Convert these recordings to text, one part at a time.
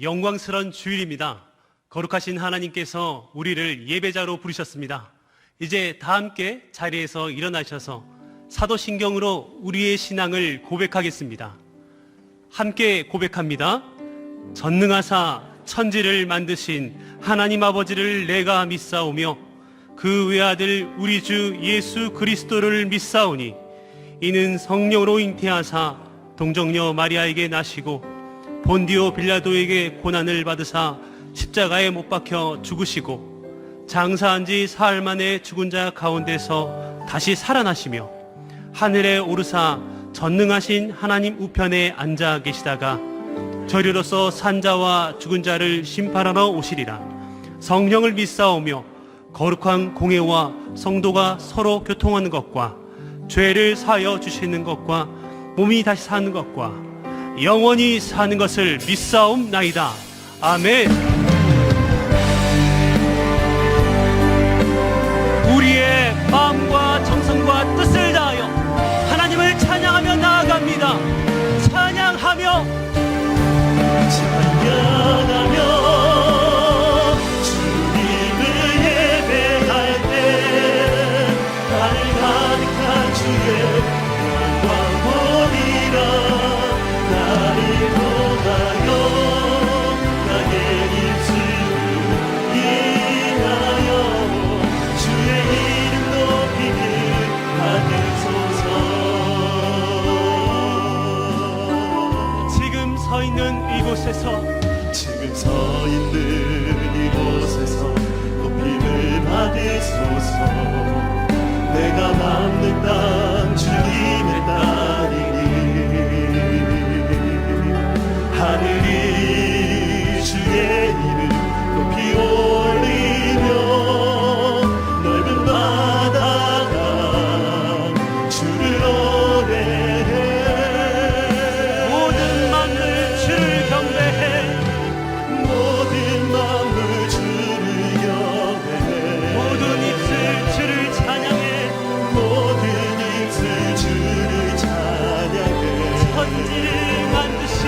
영광스러운 주일입니다. 거룩하신 하나님께서 우리를 예배자로 부르셨습니다. 이제 다 함께 자리에서 일어나셔서 사도신경으로 우리의 신앙을 고백하겠습니다. 함께 고백합니다. 전능하사 천지를 만드신 하나님 아버지를 내가 믿사오며 그 외아들 우리 주 예수 그리스도를 믿사오니 이는 성령으로 잉태하사 동정녀 마리아에게 나시고 본디오 빌라도에게 고난을 받으사 십자가에 못 박혀 죽으시고 장사한 지 사흘 만에 죽은 자 가운데서 다시 살아나시며 하늘에 오르사 전능하신 하나님 우편에 앉아 계시다가 저리로서 산자와 죽은 자를 심판하러 오시리라. 성령을 믿사오며 거룩한 공회와 성도가 서로 교통하는 것과 죄를 사하여 주시는 것과 몸이 다시 사는 것과 영원히 사는 것을 믿사옵나이다. 아멘. 우리의 마음과 정성과 뜻을 다하여 하나님을 찬양하며 나아갑니다. 찬양하며 주님을 예배할 때 하늘 가득한 주의 영광 보리라. 나를 통하여 나의 입술을 인하여 주의 이름 높이길 받으소서. 지금 서 있는 이곳에서 높임을 받으소서. 내가 밟는 땅 주님의 땅이니 하늘이 주의 이름 높이 올리며 넓은 바다가 주를 노래해. 모든 만물 주를 경배해. 모든 만물 주를 경배해. 모든 입술 주를 찬양해. 모든 입술 주를 찬양해. 천지를 만드신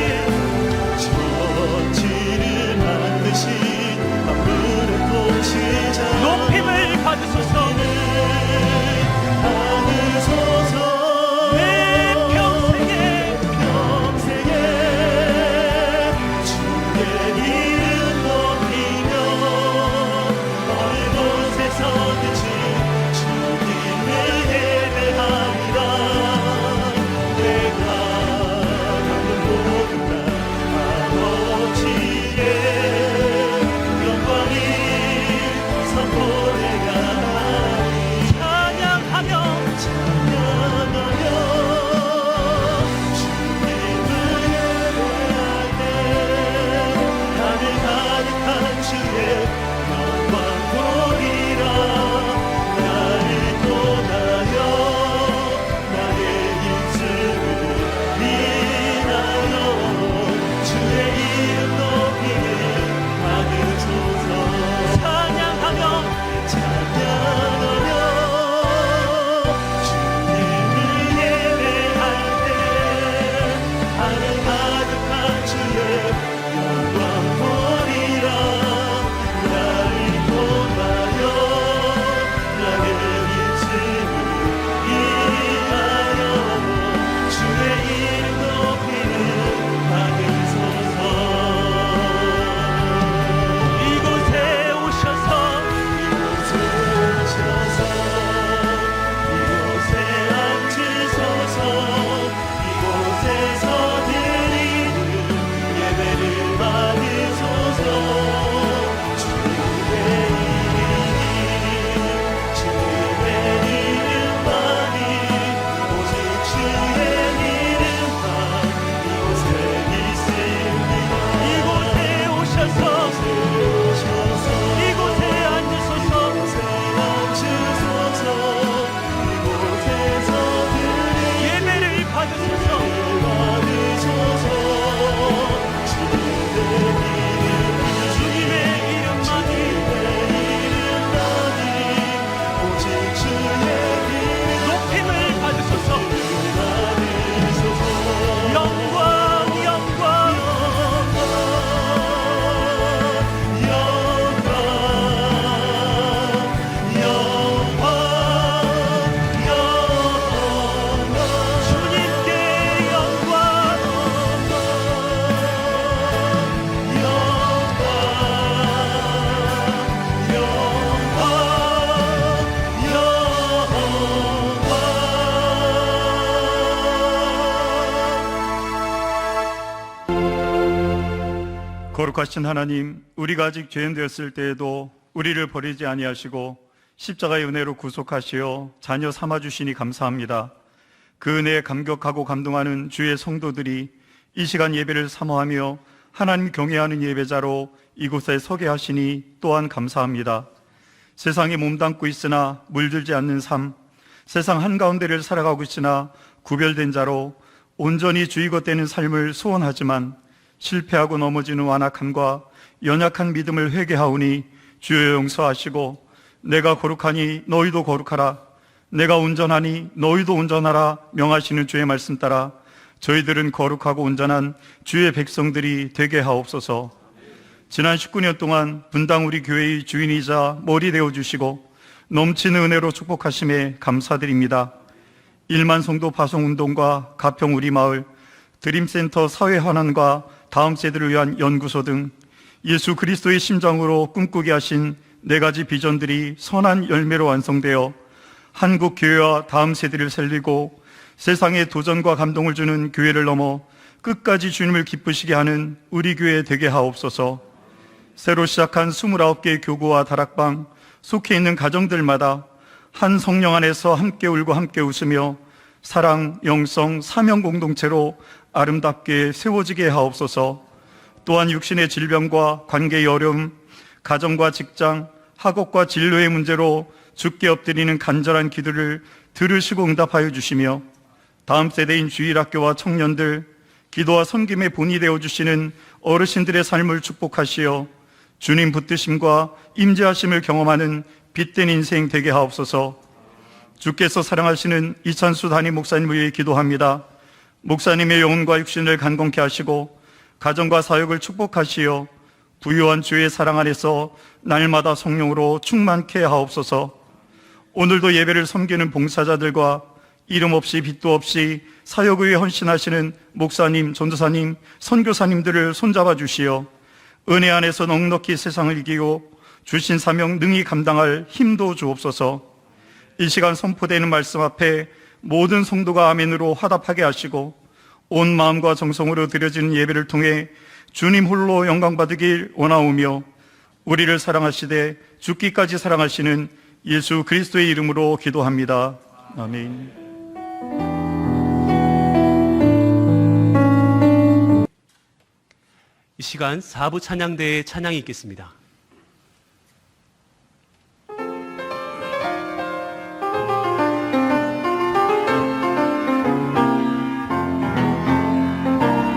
거룩하신 하나님, 우리가 아직 죄인 되었을 때에도 우리를 버리지 아니하시고 십자가의 은혜로 구속하시어 자녀 삼아주시니 감사합니다. 그 은혜에 감격하고 감동하는 주의 성도들이 이 시간 예배를 사모하며 하나님 경외하는 예배자로 이곳에 서게 하시니 또한 감사합니다. 세상에 몸담고 있으나 물들지 않는 삶, 세상 한가운데를 살아가고 있으나 구별된 자로 온전히 주의것되는 삶을 소원하지만 실패하고 넘어지는 완악함과 연약한 믿음을 회개하오니 주여 용서하시고, 내가 거룩하니 너희도 거룩하라, 내가 온전하니 너희도 온전하라 명하시는 주의 말씀 따라 저희들은 거룩하고 온전한 주의 백성들이 되게 하옵소서. 지난 19년 동안 분당 우리 교회의 주인이자 머리 되어주시고 넘치는 은혜로 축복하심에 감사드립니다. 1만 성도 파송운동과 가평 우리마을, 드림센터 사회환원과 다음 세대를 위한 연구소 등 예수 그리스도의 심장으로 꿈꾸게 하신 4가지 비전들이 선한 열매로 완성되어 한국 교회와 다음 세대를 살리고 세상에 도전과 감동을 주는 교회를 넘어 끝까지 주님을 기쁘시게 하는 우리 교회 되게 하옵소서. 새로 시작한 29개의 교구와 다락방, 속해 있는 가정들마다 한 성령 안에서 함께 울고 함께 웃으며 사랑, 영성, 사명 공동체로 아름답게 세워지게 하옵소서. 또한 육신의 질병과 관계의 어려움, 가정과 직장, 학업과 진로의 문제로 주께 엎드리는 간절한 기도를 들으시고 응답하여 주시며 다음 세대인 주일학교와 청년들, 기도와 섬김의 본이 되어주시는 어르신들의 삶을 축복하시어 주님 붙드심과 임재하심을 경험하는 빛된 인생 되게 하옵소서. 주께서 사랑하시는 이찬수 담임 목사님을 위해 기도합니다. 목사님의 영혼과 육신을 간건케 하시고 가정과 사역을 축복하시어 부유한 주의 사랑 안에서 날마다 성령으로 충만케 하옵소서. 오늘도 예배를 섬기는 봉사자들과 이름 없이 빚도 없이 사역을 위해 헌신하시는 목사님, 전도사님, 선교사님들을 손잡아 주시어 은혜 안에서 넉넉히 세상을 이기고 주신 사명 능히 감당할 힘도 주옵소서. 이 시간 선포되는 말씀 앞에 모든 성도가 아멘으로 화답하게 하시고 온 마음과 정성으로 드려지는 예배를 통해 주님 홀로 영광 받으길 원하오며 우리를 사랑하시되 죽기까지 사랑하시는 예수 그리스도의 이름으로 기도합니다. 아멘. 이 시간 4부 찬양대의 찬양이 있겠습니다.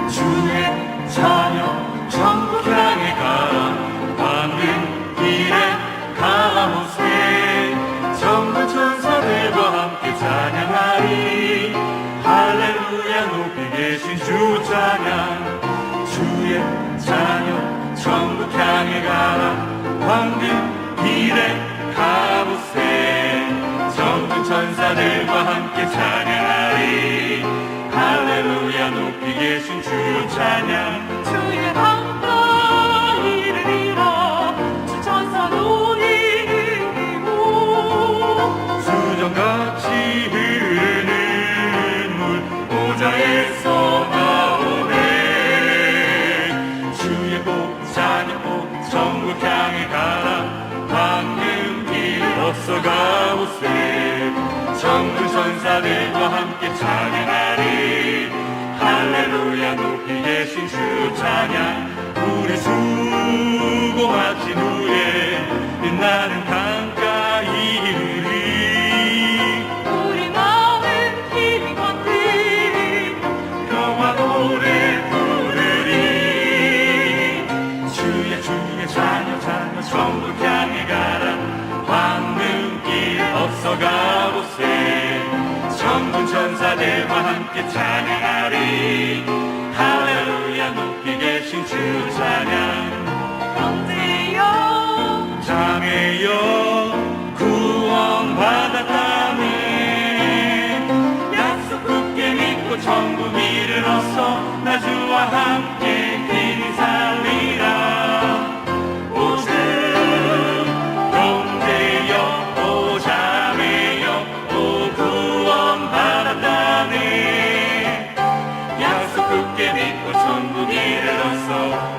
주의 자녀 천국 향해 가라. 가는 길에 가라모세 전부 천사들과 함께 찬양하리. 할렐루야 높이 계신 주 찬양. 주의 자녀 천국 향해 가라. 황금 길에 가보세 전부 천사들과 함께 찬양하리. 할렐루야 높이 계신 주 찬양. 주의 강가 이르리라. 주 천사 노니이고 수정같이 흐르는 물 보좌에서 나오네. 주의 복 자녀 복 천국 향해 가라. 황금 길 없어 가보세 전부 천사들과 함께 찬양하리. 할렐루야 높이 계신 주 찬양. 우리 수고 마친 후에 빛나는 강가 이르리. 우리 마음은 힘과 뜻 평화 노래 부르리. 주의 자녀 천국 향해 가라. 황금길 없어 가보세 전부 천사들과 함께 찬양하리. 할렐루야 높이 계신 주 찬양. 형제여 자매여 구원받았다네. 약속 굳게 믿고 천국 이르러서 나 주와 함께 길이 살리라. 오주 형제여 오 자매여 오 구원받았다네. 약속 굳게 믿고 천국 이르렀어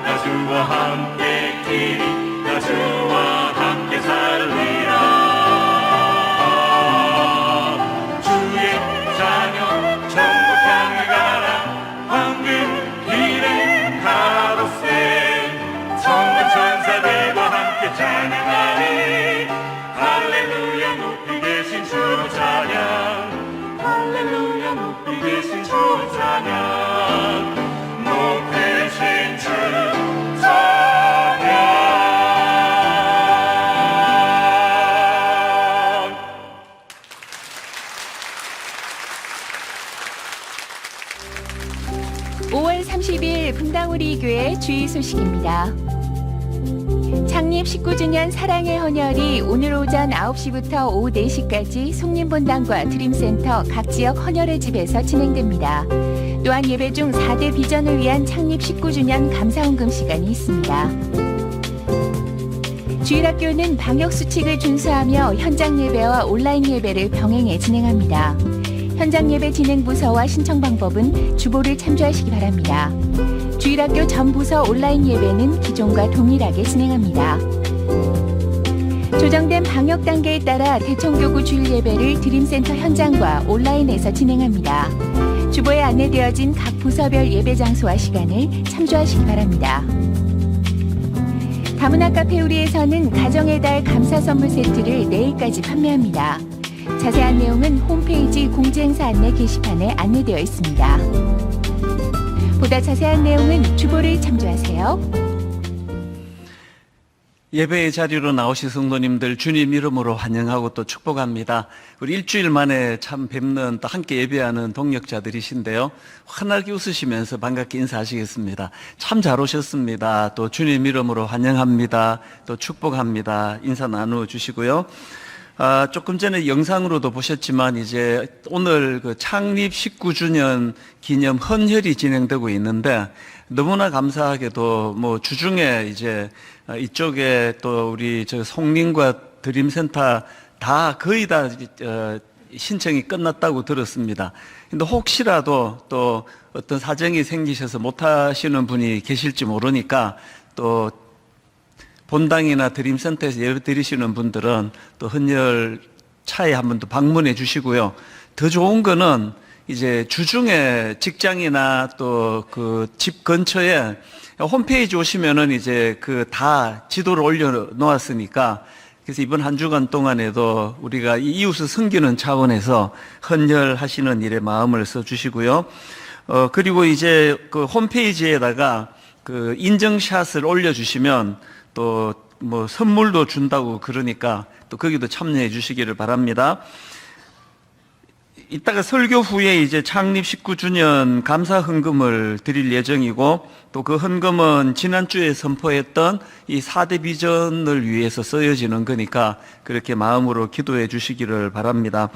나 주와 함께 길이 나 주와 함께 살리라 주의 자녀 천국 향해 가라 황금 길에 가로세 성령 천사들과 함께 찬양하리 할렐루야 높이 계신 주 찬양 할렐루야 높이 계신 주 찬양 높이신 주 찬양 5월 30일 분당우리교회 주일 소식입니다. 창립 19주년 사랑의 헌혈이 오늘 오전 9시부터 오후 4시까지 송림본당과 드림센터 각 지역 헌혈의 집에서 진행됩니다. 또한 예배 중 4대 비전을 위한 창립 19주년 감사헌금 시간이 있습니다. 주일학교는 방역수칙을 준수하며 현장 예배와 온라인 예배를 병행해 진행합니다. 현장 예배 진행 부서와 신청 방법은 주보를 참조하시기 바랍니다. 주일학교 전 부서 온라인 예배는 기존과 동일하게 진행합니다. 조정된 방역 단계에 따라 대청교구 주일 예배를 드림센터 현장과 온라인에서 진행합니다. 주보에 안내되어진 각 부서별 예배 장소와 시간을 참조하시기 바랍니다. 다문화 카페 우리에서는 가정의 달 감사 선물 세트를 내일까지 판매합니다. 자세한 내용은 홈페이지 공지행사 안내 게시판에 안내되어 있습니다. 보다 자세한 내용은 주보를 참조하세요. 예배의 자리로 나오신 성도님들 주님 이름으로 환영하고 또 축복합니다. 우리 일주일 만에 참 뵙는 또 함께 예배하는 동역자들이신데요. 환하게 웃으시면서 반갑게 인사하시겠습니다. 참 잘 오셨습니다. 또 주님 이름으로 환영합니다. 또 축복합니다. 인사 나누어주시고요. 조금 전에 영상으로도 보셨지만 이제 오늘 그 창립 19주년 기념 헌혈이 진행되고 있는데 너무나 감사하게도 뭐 주중에 이제 이쪽에 또 우리 저 송림과 드림센터 다 거의 다 신청이 끝났다고 들었습니다. 근데 혹시라도 또 어떤 사정이 생기셔서 못 하시는 분이 계실지 모르니까 또 본당이나 드림센터에서 예배 드리시는 분들은 또 헌혈 차에 한번 또 방문해 주시고요. 더 좋은 거는 이제 주중에 직장이나 또 그 집 근처에 홈페이지 오시면은 이제 그 다 지도를 올려 놓았으니까 그래서 이번 한 주간 동안에도 우리가 이웃을 섬기는 차원에서 헌혈하시는 일에 마음을 써 주시고요. 그리고 이제 그 홈페이지에다가 그 인증샷을 올려 주시면 또 뭐 선물도 준다고 그러니까 또 거기도 참여해 주시기를 바랍니다. 이따가 설교 후에 이제 창립 19주년 감사 헌금을 드릴 예정이고 또 그 헌금은 지난주에 선포했던 이 4대 비전을 위해서 쓰여지는 거니까 그렇게 마음으로 기도해 주시기를 바랍니다.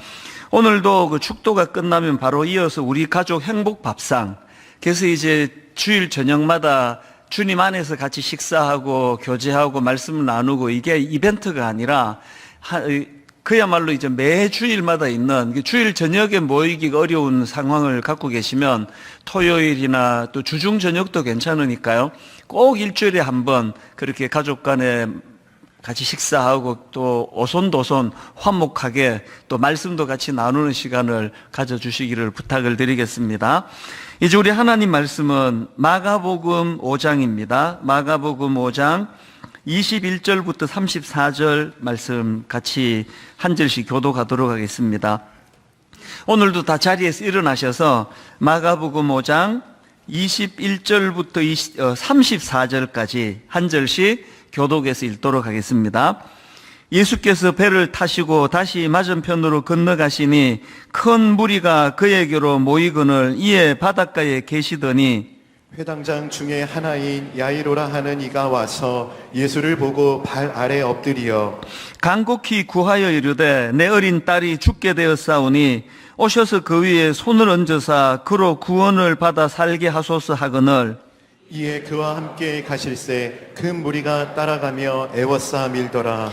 오늘도 그 축도가 끝나면 바로 이어서 우리 가족 행복 밥상. 그래서 이제 주일 저녁마다 주님 안에서 같이 식사하고 교제하고 말씀을 나누고 이게 이벤트가 아니라 그야말로 이제 매 주일마다 있는 주일 저녁에 모이기가 어려운 상황을 갖고 계시면 토요일이나 또 주중 저녁도 괜찮으니까요. 꼭 일주일에 한번 그렇게 가족 간에 같이 식사하고 또 오손도손 화목하게 또 말씀도 같이 나누는 시간을 가져주시기를 부탁을 드리겠습니다. 이제 우리 하나님 말씀은 마가복음 5장입니다. 마가복음 5장 21절부터 34절 말씀 같이 한 절씩 교독하도록 하겠습니다. 오늘도 다 자리에서 일어나셔서 마가복음 5장 21절부터 34절까지 한 절씩 교독해서 읽도록 하겠습니다. 예수께서 배를 타시고 다시 맞은편으로 건너가시니 큰 무리가 그에게로 모이거늘 이에 바닷가에 계시더니 회당장 중에 하나인 야이로라 하는 이가 와서 예수를 보고 발 아래 엎드리어 간곡히 구하여 이르되 내 어린 딸이 죽게 되었사오니 오셔서 그 위에 손을 얹으사 그로 구원을 받아 살게 하소서 하거늘 이에 그와 함께 가실새 큰 무리가 따라가며 애워싸 밀더라.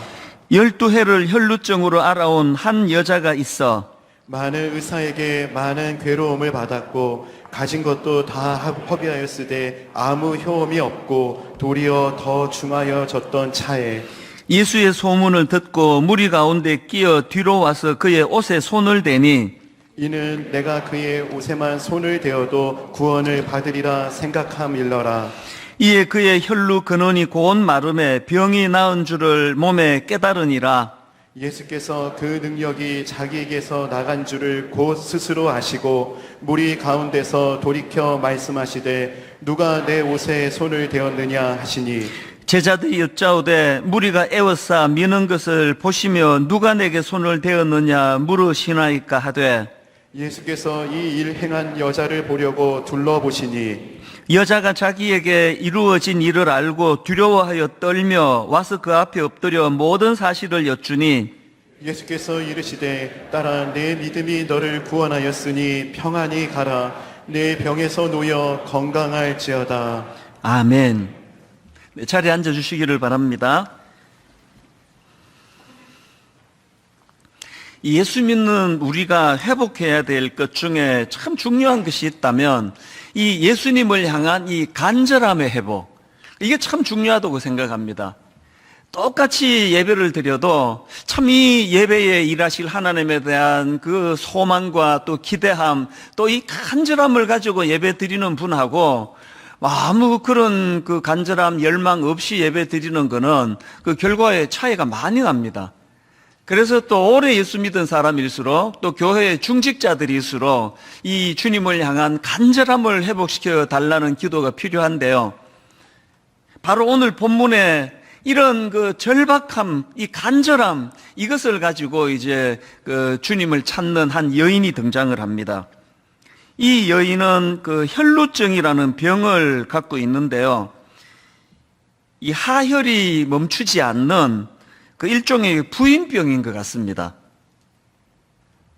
12해를 혈루증으로 알아온 한 여자가 있어 많은 의사에게 많은 괴로움을 받았고 가진 것도 다 허비하였으되 아무 효험이 없고 도리어 더 중하여졌던 차에 예수의 소문을 듣고 무리 가운데 끼어 뒤로 와서 그의 옷에 손을 대니 이는 내가 그의 옷에만 손을 대어도 구원을 받으리라 생각함일러라. 이에 그의 혈루 근원이 곧 마름에 병이 나은 줄을 몸에 깨달으니라. 예수께서 그 능력이 자기에게서 나간 줄을 곧 스스로 아시고 무리 가운데서 돌이켜 말씀하시되 누가 내 옷에 손을 대었느냐 하시니 제자들이 여짜오되 무리가 애워싸 미는 것을 보시며 누가 내게 손을 대었느냐 물으시나이까 하되 예수께서 이 일 행한 여자를 보려고 둘러보시니 여자가 자기에게 이루어진 일을 알고 두려워하여 떨며 와서 그 앞에 엎드려 모든 사실을 여쭈니 예수께서 이르시되 딸아 내 믿음이 너를 구원하였으니 평안히 가라 내 병에서 놓여 건강할지어다. 아멘. 네, 자리에 앉아주시기를 바랍니다. 예수 믿는 우리가 회복해야 될 것 중에 참 중요한 것이 있다면 이 예수님을 향한 이 간절함의 회복, 이게 참 중요하다고 생각합니다. 똑같이 예배를 드려도 참 이 예배에 일하실 하나님에 대한 그 소망과 또 기대함, 또 이 간절함을 가지고 예배 드리는 분하고 아무 그런 그 간절함, 열망 없이 예배 드리는 거는 그 결과의 차이가 많이 납니다. 그래서 또 오래 예수 믿은 사람일수록 또 교회의 중직자들일수록 이 주님을 향한 간절함을 회복시켜 달라는 기도가 필요한데요. 바로 오늘 본문에 이런 그 절박함, 이 간절함, 이것을 가지고 이제 그 주님을 찾는 한 여인이 등장을 합니다. 이 여인은 그 혈루증이라는 병을 갖고 있는데요. 이 하혈이 멈추지 않는 그 일종의 부인병인 것 같습니다.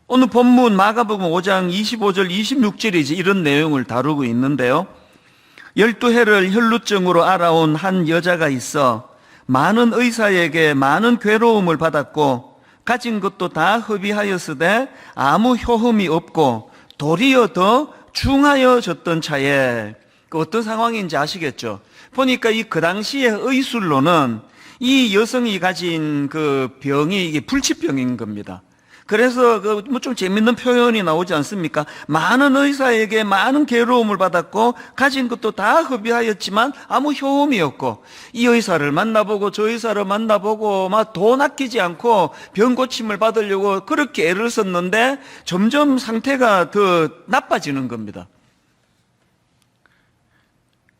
오늘 본문 마가복음 5장 25절 26절이 이런 내용을 다루고 있는데요. 12해를 혈루증으로 알아온 한 여자가 있어 많은 의사에게 많은 괴로움을 받았고 가진 것도 다 허비하였으되 아무 효험이 없고 도리어 더 중하여졌던 차에 그 어떤 상황인지 아시겠죠? 보니까 그 당시의 의술로는 이 여성이 가진 그 병이 이게 불치병인 겁니다. 그래서 그 뭐 좀 재밌는 표현이 나오지 않습니까? 많은 의사에게 많은 괴로움을 받았고 가진 것도 다 허비하였지만 아무 효험이 없고 이 의사를 만나보고 저 의사를 만나보고 막 돈 아끼지 않고 병 고침을 받으려고 그렇게 애를 썼는데 점점 상태가 더 나빠지는 겁니다.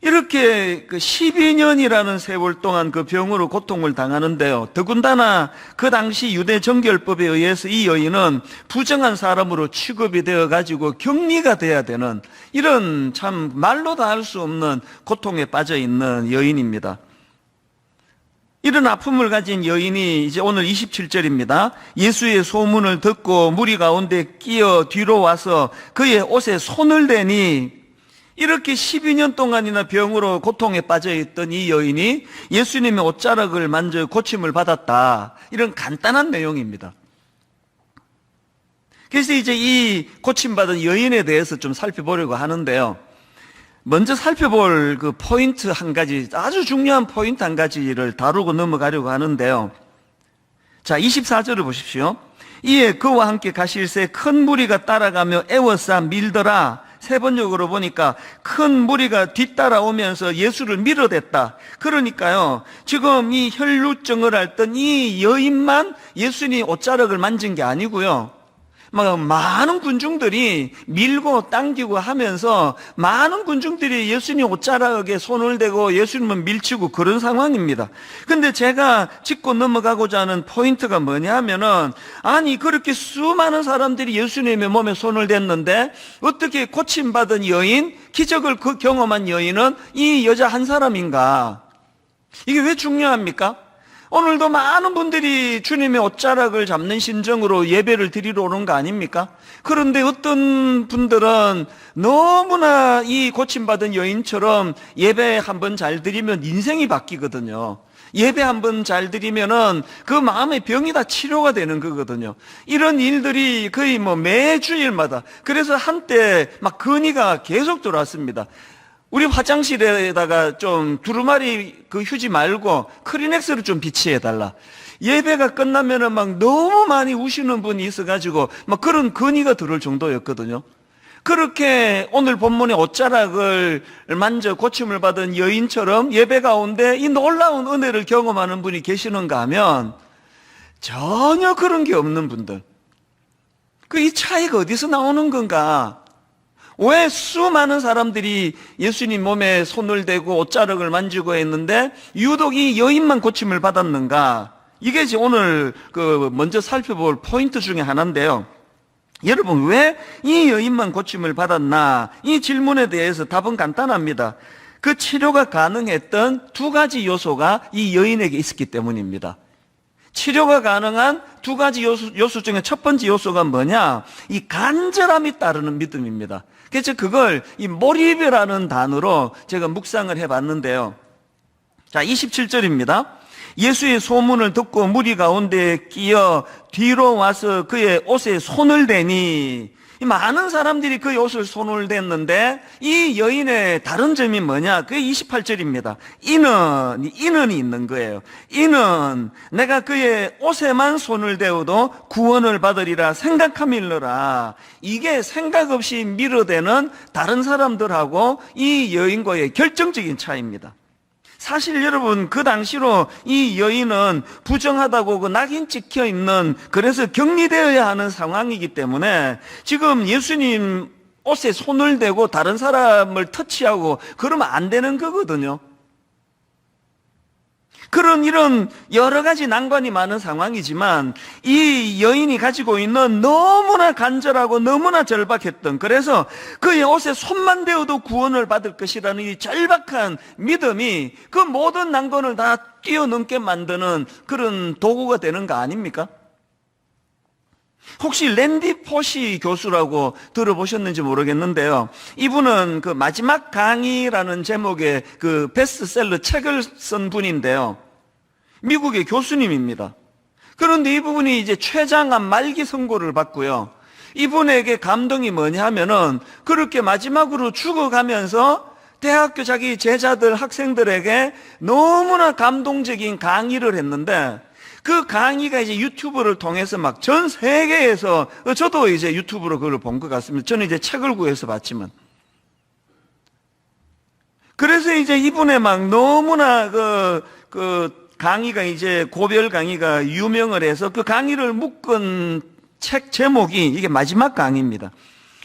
이렇게 그 12년이라는 세월 동안 그 병으로 고통을 당하는데요. 더군다나 그 당시 유대 정결법에 의해서 이 여인은 부정한 사람으로 취급이 되어 가지고 격리가 돼야 되는 이런 참 말로 다 할 수 없는 고통에 빠져 있는 여인입니다. 이런 아픔을 가진 여인이 이제 오늘 27절입니다. 예수의 소문을 듣고 무리 가운데 끼어 뒤로 와서 그의 옷에 손을 대니 이렇게 12년 동안이나 병으로 고통에 빠져있던 이 여인이 예수님의 옷자락을 만져 고침을 받았다. 이런 간단한 내용입니다. 그래서 이제 이 고침받은 여인에 대해서 좀 살펴보려고 하는데요. 먼저 살펴볼 그 포인트 한 가지, 아주 중요한 포인트 한 가지를 다루고 넘어가려고 하는데요. 자, 24절을 보십시오. 이에 그와 함께 가실새 큰 무리가 따라가며 애워싸 밀더라. 세 번역으로 보니까 큰 무리가 뒤따라오면서 예수를 밀어댔다. 그러니까요, 지금 이 혈루증을 앓던 이 여인만 예수님 옷자락을 만진 게 아니고요. 막 많은 군중들이 밀고 당기고 하면서 많은 군중들이 예수님 옷자락에 손을 대고 예수님을 밀치고 그런 상황입니다. 근데 제가 짚고 넘어가고자 하는 포인트가 뭐냐 하면은, 아니 그렇게 수많은 사람들이 예수님의 몸에 손을 댔는데 어떻게 고침받은 여인, 기적을 경험한 여인은 이 여자 한 사람인가? 이게 왜 중요합니까? 오늘도 많은 분들이 주님의 옷자락을 잡는 심정으로 예배를 드리러 오는 거 아닙니까? 그런데 어떤 분들은 너무나 이 고침받은 여인처럼 예배 한번 잘 드리면 인생이 바뀌거든요. 예배 한번 잘 드리면은 그 마음의 병이 다 치료가 되는 거거든요. 이런 일들이 거의 뭐 매주일마다, 그래서 한때 막 건의가 계속 들어왔습니다. 우리 화장실에다가 좀 두루마리 그 휴지 말고 크리넥스를 좀 비치해달라. 예배가 끝나면은 막 너무 많이 우시는 분이 있어가지고 막 그런 건의가 들을 정도였거든요. 그렇게 오늘 본문의 옷자락을 만져 고침을 받은 여인처럼 예배 가운데 이 놀라운 은혜를 경험하는 분이 계시는가 하면 전혀 그런 게 없는 분들. 이 차이가 어디서 나오는 건가? 왜 수많은 사람들이 예수님 몸에 손을 대고 옷자락을 만지고 했는데 유독 이 여인만 고침을 받았는가? 이게 이제 오늘 먼저 살펴볼 포인트 중에 하나인데요. 여러분, 왜 이 여인만 고침을 받았나? 이 질문에 대해서 답은 간단합니다. 그 치료가 가능했던 두 가지 요소가 이 여인에게 있었기 때문입니다. 치료가 가능한 두 가지 요소 중에 첫 번째 요소가 뭐냐? 이 간절함이 따르는 믿음입니다. 그래서 그걸 이 몰입이라는 단어로 제가 묵상을 해봤는데요. 자, 27절입니다. 예수의 소문을 듣고 무리 가운데 끼어 뒤로 와서 그의 옷에 손을 대니, 많은 사람들이 그의 옷을 손을 댔는데 이 여인의 다른 점이 뭐냐? 그게 28절입니다. 이는이 있는 거예요. 이는 내가 그의 옷에만 손을 대어도 구원을 받으리라 생각함일러라. 이게 생각 없이 밀어대는 다른 사람들하고 이 여인과의 결정적인 차이입니다. 사실 여러분, 그 당시로 이 여인은 부정하다고 그 낙인 찍혀 있는, 그래서 격리되어야 하는 상황이기 때문에 지금 예수님 옷에 손을 대고 다른 사람을 터치하고 그러면 안 되는 거거든요. 이런 여러 가지 난관이 많은 상황이지만 이 여인이 가지고 있는 너무나 간절하고 너무나 절박했던, 그래서 그의 옷에 손만 대어도 구원을 받을 것이라는 이 절박한 믿음이 그 모든 난관을 다 뛰어넘게 만드는 그런 도구가 되는 거 아닙니까? 혹시 랜디 포시 교수라고 들어보셨는지 모르겠는데요. 이분은 그 마지막 강의라는 제목의 그 베스트셀러 책을 쓴 분인데요. 미국의 교수님입니다. 그런데 이분이 이제 췌장암 말기 선고를 받고요. 이분에게 감동이 뭐냐 하면은 그렇게 마지막으로 죽어가면서 대학교 자기 제자들, 학생들에게 너무나 감동적인 강의를 했는데 그 강의가 이제 유튜브를 통해서 막 전 세계에서, 저도 이제 유튜브로 그걸 본 것 같습니다. 저는 이제 책을 구해서 봤지만. 그래서 이제 이분의 막 너무나 강의가 이제 고별 강의가 유명을 해서 그 강의를 묶은 책 제목이 이게 마지막 강의입니다.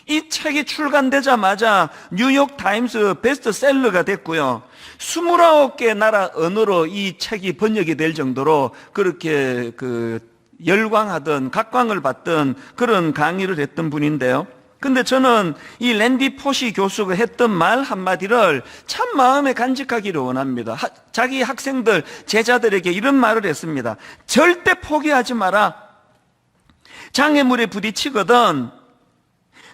이 책이 출간되자마자 뉴욕 타임스 베스트셀러가 됐고요. 29개 나라 언어로 이 책이 번역이 될 정도로 그렇게 열광하던, 각광을 받던 그런 강의를 했던 분인데요. 근데 저는 이 랜디 포시 교수가 했던 말 한마디를 참 마음에 간직하기를 원합니다. 자기 학생들, 제자들에게 이런 말을 했습니다. 절대 포기하지 마라. 장애물에 부딪히거든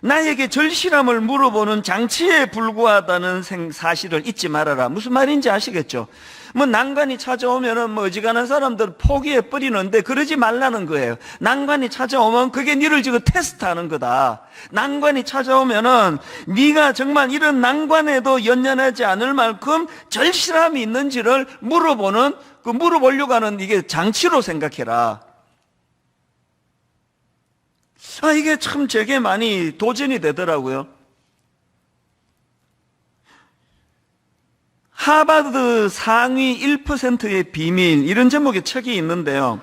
나에게 절실함을 물어보는 장치에 불과하다는 사실을 잊지 말아라. 무슨 말인지 아시겠죠? 난관이 찾아오면은 어지간한 사람들 포기해 버리는데 그러지 말라는 거예요. 난관이 찾아오면 그게 니를 지금 테스트하는 거다. 난관이 찾아오면은 네가 정말 이런 난관에도 연연하지 않을 만큼 절실함이 있는지를 물어보려고 하는 이게 장치로 생각해라. 이게 참 제게 많이 도전이 되더라고요. 하버드 상위 1%의 비밀, 이런 제목의 책이 있는데요.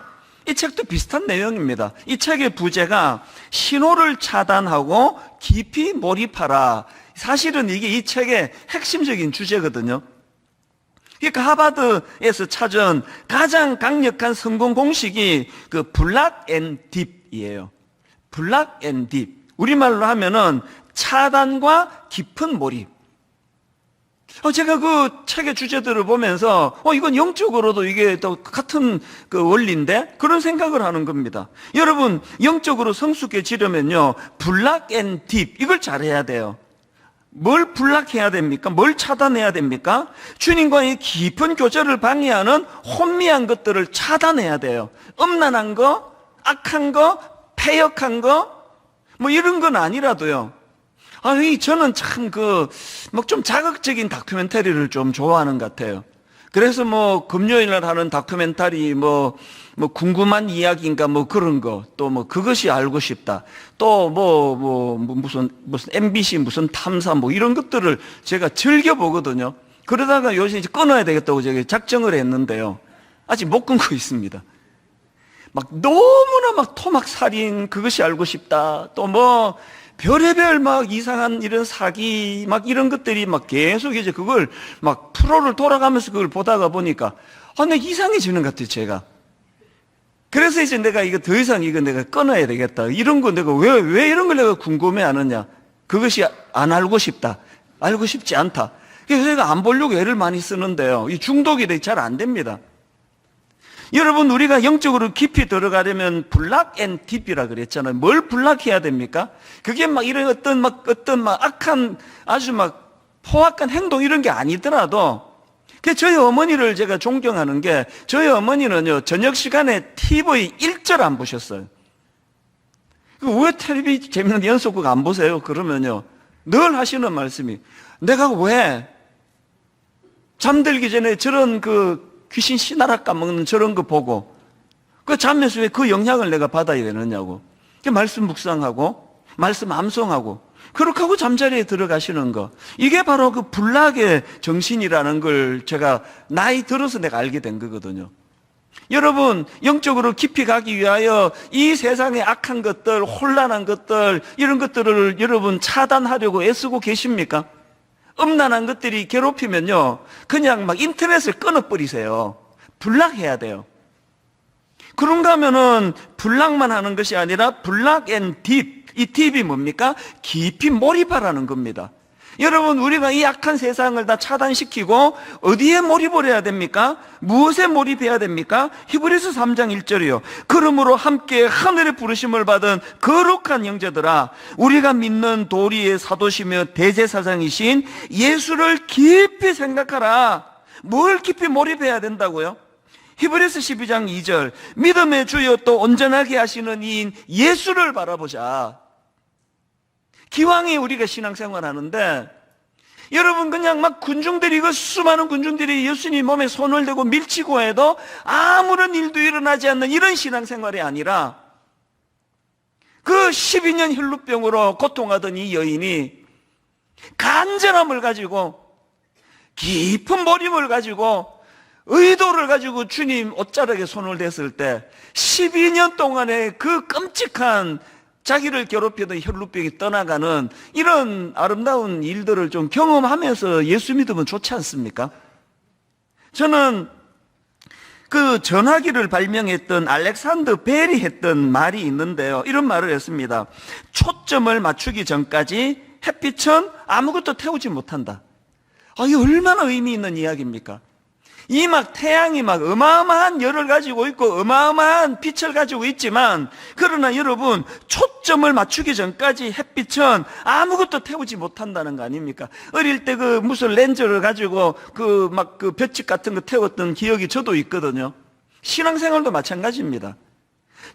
이 책도 비슷한 내용입니다. 이 책의 부제가 신호를 차단하고 깊이 몰입하라. 사실은 이게 이 책의 핵심적인 주제거든요. 그러니까 하버드에서 찾은 가장 강력한 성공 공식이 블락 앤 딥이에요. 블락 앤 딥. 우리말로 하면은 차단과 깊은 몰입. 제가 그 책의 주제들을 보면서 이건 영적으로도 이게 또 같은 그 원리인데 그런 생각을 하는 겁니다. 여러분, 영적으로 성숙해지려면요, 블락 앤 딥 이걸 잘해야 돼요. 뭘 블락해야 됩니까? 뭘 차단해야 됩니까? 주님과의 깊은 교제를 방해하는 혼미한 것들을 차단해야 돼요. 음란한 거, 악한 거, 패역한 거, 뭐 이런 건 아니라도요. 저는 참 좀 자극적인 다큐멘터리를 좀 좋아하는 것 같아요. 그래서 금요일날 하는 다큐멘터리 궁금한 이야기인가 그런 거, 또 그것이 알고 싶다. 또 무슨 MBC 무슨 탐사 이런 것들을 제가 즐겨 보거든요. 그러다가 요새 이제 끊어야 되겠다고 제가 작정을 했는데요. 아직 못 끊고 있습니다. 너무나 토막살인 그것이 알고 싶다. 또 별의별 이상한 이런 사기 이런 것들이 계속 이제 그걸 프로를 돌아가면서 그걸 보다가 보니까 내가 이상해지는 것 같아요, 제가. 그래서 이제 내가 이거 더 이상 내가 끊어야 되겠다. 이런 거 내가 왜 이런 걸 내가 궁금해 하느냐. 그것이 안 알고 싶다. 알고 싶지 않다. 그래서 제가 안 보려고 애를 많이 쓰는데요. 이 중독이 잘 안 됩니다. 여러분, 우리가 영적으로 깊이 들어가려면 블락 앤 딥이라 그랬잖아요. 뭘 블락해야 됩니까? 그게 이런 어떤 악한 아주 포악한 행동 이런 게 아니더라도, 저희 어머니를 제가 존경하는 게, 저희 어머니는요, 저녁 시간에 TV 1절 안 보셨어요. 왜 TV 재밌는 연속극 안 보세요? 그러면요, 늘 하시는 말씀이, 내가 왜 잠들기 전에 저런 귀신 씨나락 까먹는 저런 거 보고 자면서 왜 그 영향을 내가 받아야 되느냐고. 말씀 묵상하고 말씀 암송하고 그렇게 하고 잠자리에 들어가시는 거, 이게 바로 그 블락의 정신이라는 걸 제가 나이 들어서 내가 알게 된 거거든요. 여러분, 영적으로 깊이 가기 위하여 이 세상의 악한 것들, 혼란한 것들, 이런 것들을 여러분 차단하려고 애쓰고 계십니까? 음란한 것들이 괴롭히면요, 그냥 인터넷을 끊어버리세요. 블락해야 돼요. 그런가 하면은 블락만 하는 것이 아니라 블락 앤 딥. 이 딥이 뭡니까? 깊이 몰입하라는 겁니다. 여러분, 우리가 이 악한 세상을 다 차단시키고 어디에 몰입을 해야 됩니까? 무엇에 몰입해야 됩니까? 히브리서 3장 1절이요. 그러므로 함께 하늘의 부르심을 받은 거룩한 형제들아, 우리가 믿는 도리의 사도시며 대제사장이신 예수를 깊이 생각하라. 뭘 깊이 몰입해야 된다고요? 히브리서 12장 2절, 믿음의 주여 또 온전하게 하시는 이인 예수를 바라보자. 기왕에 우리가 신앙생활 하는데, 여러분, 그냥 군중들이, 수많은 군중들이 예수님 몸에 손을 대고 밀치고 해도 아무런 일도 일어나지 않는 이런 신앙생활이 아니라, 그 12년 혈루병으로 고통하던 이 여인이 간절함을 가지고, 깊은 몰입을 가지고, 의도를 가지고 주님 옷자락에 손을 댔을 때 12년 동안의 그 끔찍한 자기를 괴롭히던 혈루병이 떠나가는 이런 아름다운 일들을 좀 경험하면서 예수 믿으면 좋지 않습니까? 저는 그 전화기를 발명했던 알렉산더 벨이 했던 말이 있는데요, 이런 말을 했습니다. 초점을 맞추기 전까지 햇빛은 아무것도 태우지 못한다. 이게 얼마나 의미 있는 이야기입니까? 이 태양이 어마어마한 열을 가지고 있고 어마어마한 빛을 가지고 있지만, 그러나 여러분, 초점을 맞추기 전까지 햇빛은 아무것도 태우지 못한다는 거 아닙니까? 어릴 때 무슨 렌즈를 가지고 볏짚 같은 거 태웠던 기억이 저도 있거든요. 신앙생활도 마찬가지입니다.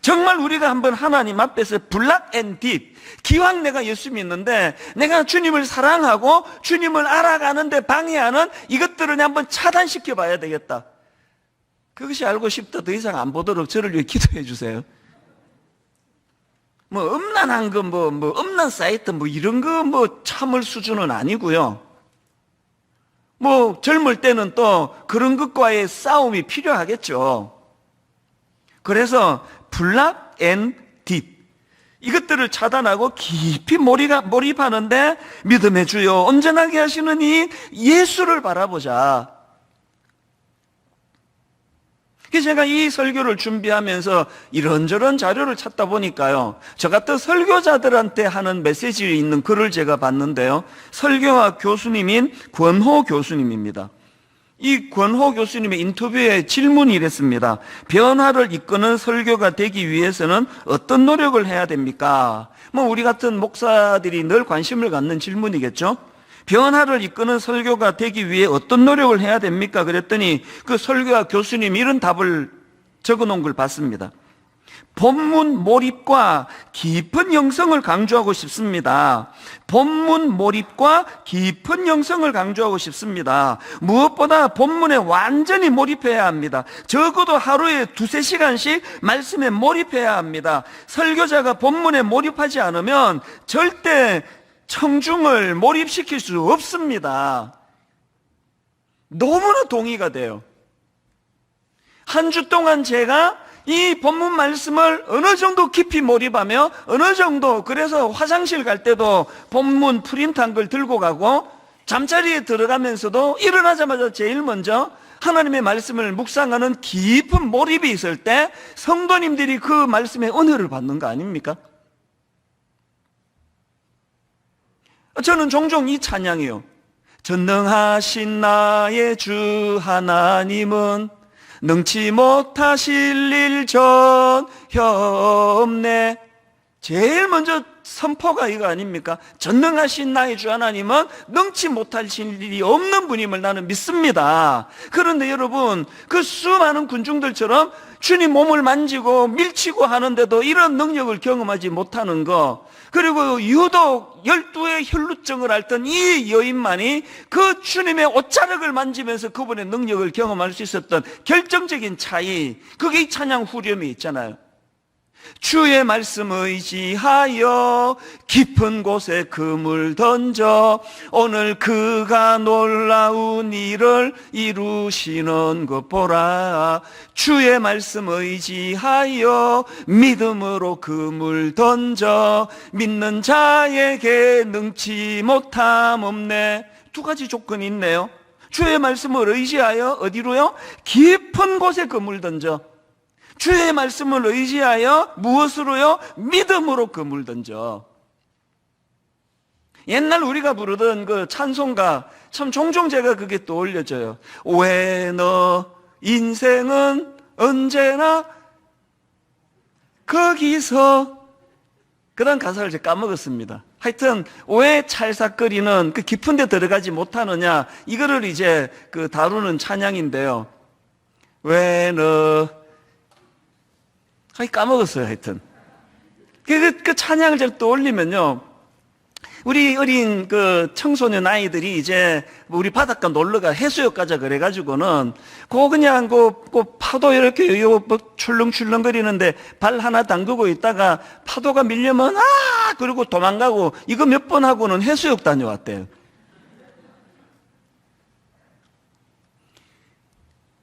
정말 우리가 한번 하나님 앞에서 블락 앤 딥, 기왕 내가 예수 믿는데 내가 주님을 사랑하고 주님을 알아가는데 방해하는 이것들을 한번 차단시켜 봐야 되겠다. 그것이 알고 싶다. 더 이상 안 보도록 저를 위해 기도해 주세요. 음란한 거, 음란 사이트 이런 거 참을 수준은 아니고요. 젊을 때는 또 그런 것과의 싸움이 필요하겠죠. 그래서 블락 앤 딥, 이것들을 차단하고 깊이 몰입하는데, 믿음의 주여 온전하게 하시는 이 예수를 바라보자. 그래서 제가 이 설교를 준비하면서 이런저런 자료를 찾다 보니까요, 저 같은 설교자들한테 하는 메시지에 있는 글을 제가 봤는데요, 설교학 교수님인 권호 교수님입니다. 이 권호 교수님의 인터뷰에 질문이 이랬습니다. 변화를 이끄는 설교가 되기 위해서는 어떤 노력을 해야 됩니까? 우리 같은 목사들이 늘 관심을 갖는 질문이겠죠? 변화를 이끄는 설교가 되기 위해 어떤 노력을 해야 됩니까? 그랬더니 그 설교학 교수님이 이런 답을 적어 놓은 걸 봤습니다. 본문 몰입과 깊은 영성을 강조하고 싶습니다. 본문 몰입과 깊은 영성을 강조하고 싶습니다. 무엇보다 본문에 완전히 몰입해야 합니다. 적어도 하루에 2-3시간씩 말씀에 몰입해야 합니다. 설교자가 본문에 몰입하지 않으면 절대 청중을 몰입시킬 수 없습니다. 너무나 동의가 돼요. 한 주 동안 제가 이 본문 말씀을 어느 정도 깊이 몰입하며 어느 정도, 그래서 화장실 갈 때도 본문 프린트한 걸 들고 가고 잠자리에 들어가면서도 일어나자마자 제일 먼저 하나님의 말씀을 묵상하는 깊은 몰입이 있을 때 성도님들이 그 말씀의 은혜를 받는 거 아닙니까? 저는 종종 이 찬양이요, 전능하신 나의 주 하나님은 능치 못하실 일 전혀 없네. 제일 먼저 선포가 이거 아닙니까? 전능하신 나의 주 하나님은 능치 못하실 일이 없는 분임을 나는 믿습니다. 그런데 여러분, 그 수많은 군중들처럼 주님 몸을 만지고 밀치고 하는데도 이런 능력을 경험하지 못하는 거, 그리고 유독 12의 혈루증을 앓던 이 여인만이 그 주님의 옷자락을 만지면서 그분의 능력을 경험할 수 있었던 결정적인 차이, 그게 이 찬양 후렴이 있잖아요. 주의 말씀 의지하여 깊은 곳에 금을 던져 오늘 그가 놀라운 일을 이루시는 것 보라. 주의 말씀 의지하여 믿음으로 금을 던져 믿는 자에게 능치 못함 없네. 2가지 조건이 있네요. 주의 말씀을 의지하여 어디로요? 깊은 곳에 금을 던져. 주의 말씀을 의지하여 무엇으로요? 믿음으로 금을 던져. 옛날 우리가 부르던 그 찬송가, 참 종종 제가 그게 떠올려져요. 왜 너 인생은 언제나 거기서, 그런 가사를 제가 까먹었습니다. 하여튼 왜 찰싹거리는 그 깊은 데 들어가지 못하느냐, 이거를 이제 그 다루는 찬양인데요. 왜 너, 까먹었어요. 하여튼 그 찬양을 제가 떠올리면요, 우리 어린 그 청소년 아이들이 이제 우리 바닷가 놀러가 해수욕 가자 그래가지고는 그냥 그 파도 이렇게 출렁출렁거리는데 발 하나 담그고 있다가 파도가 밀려면 그리고 도망가고, 이거 몇 번 하고는 해수욕 다녀왔대요.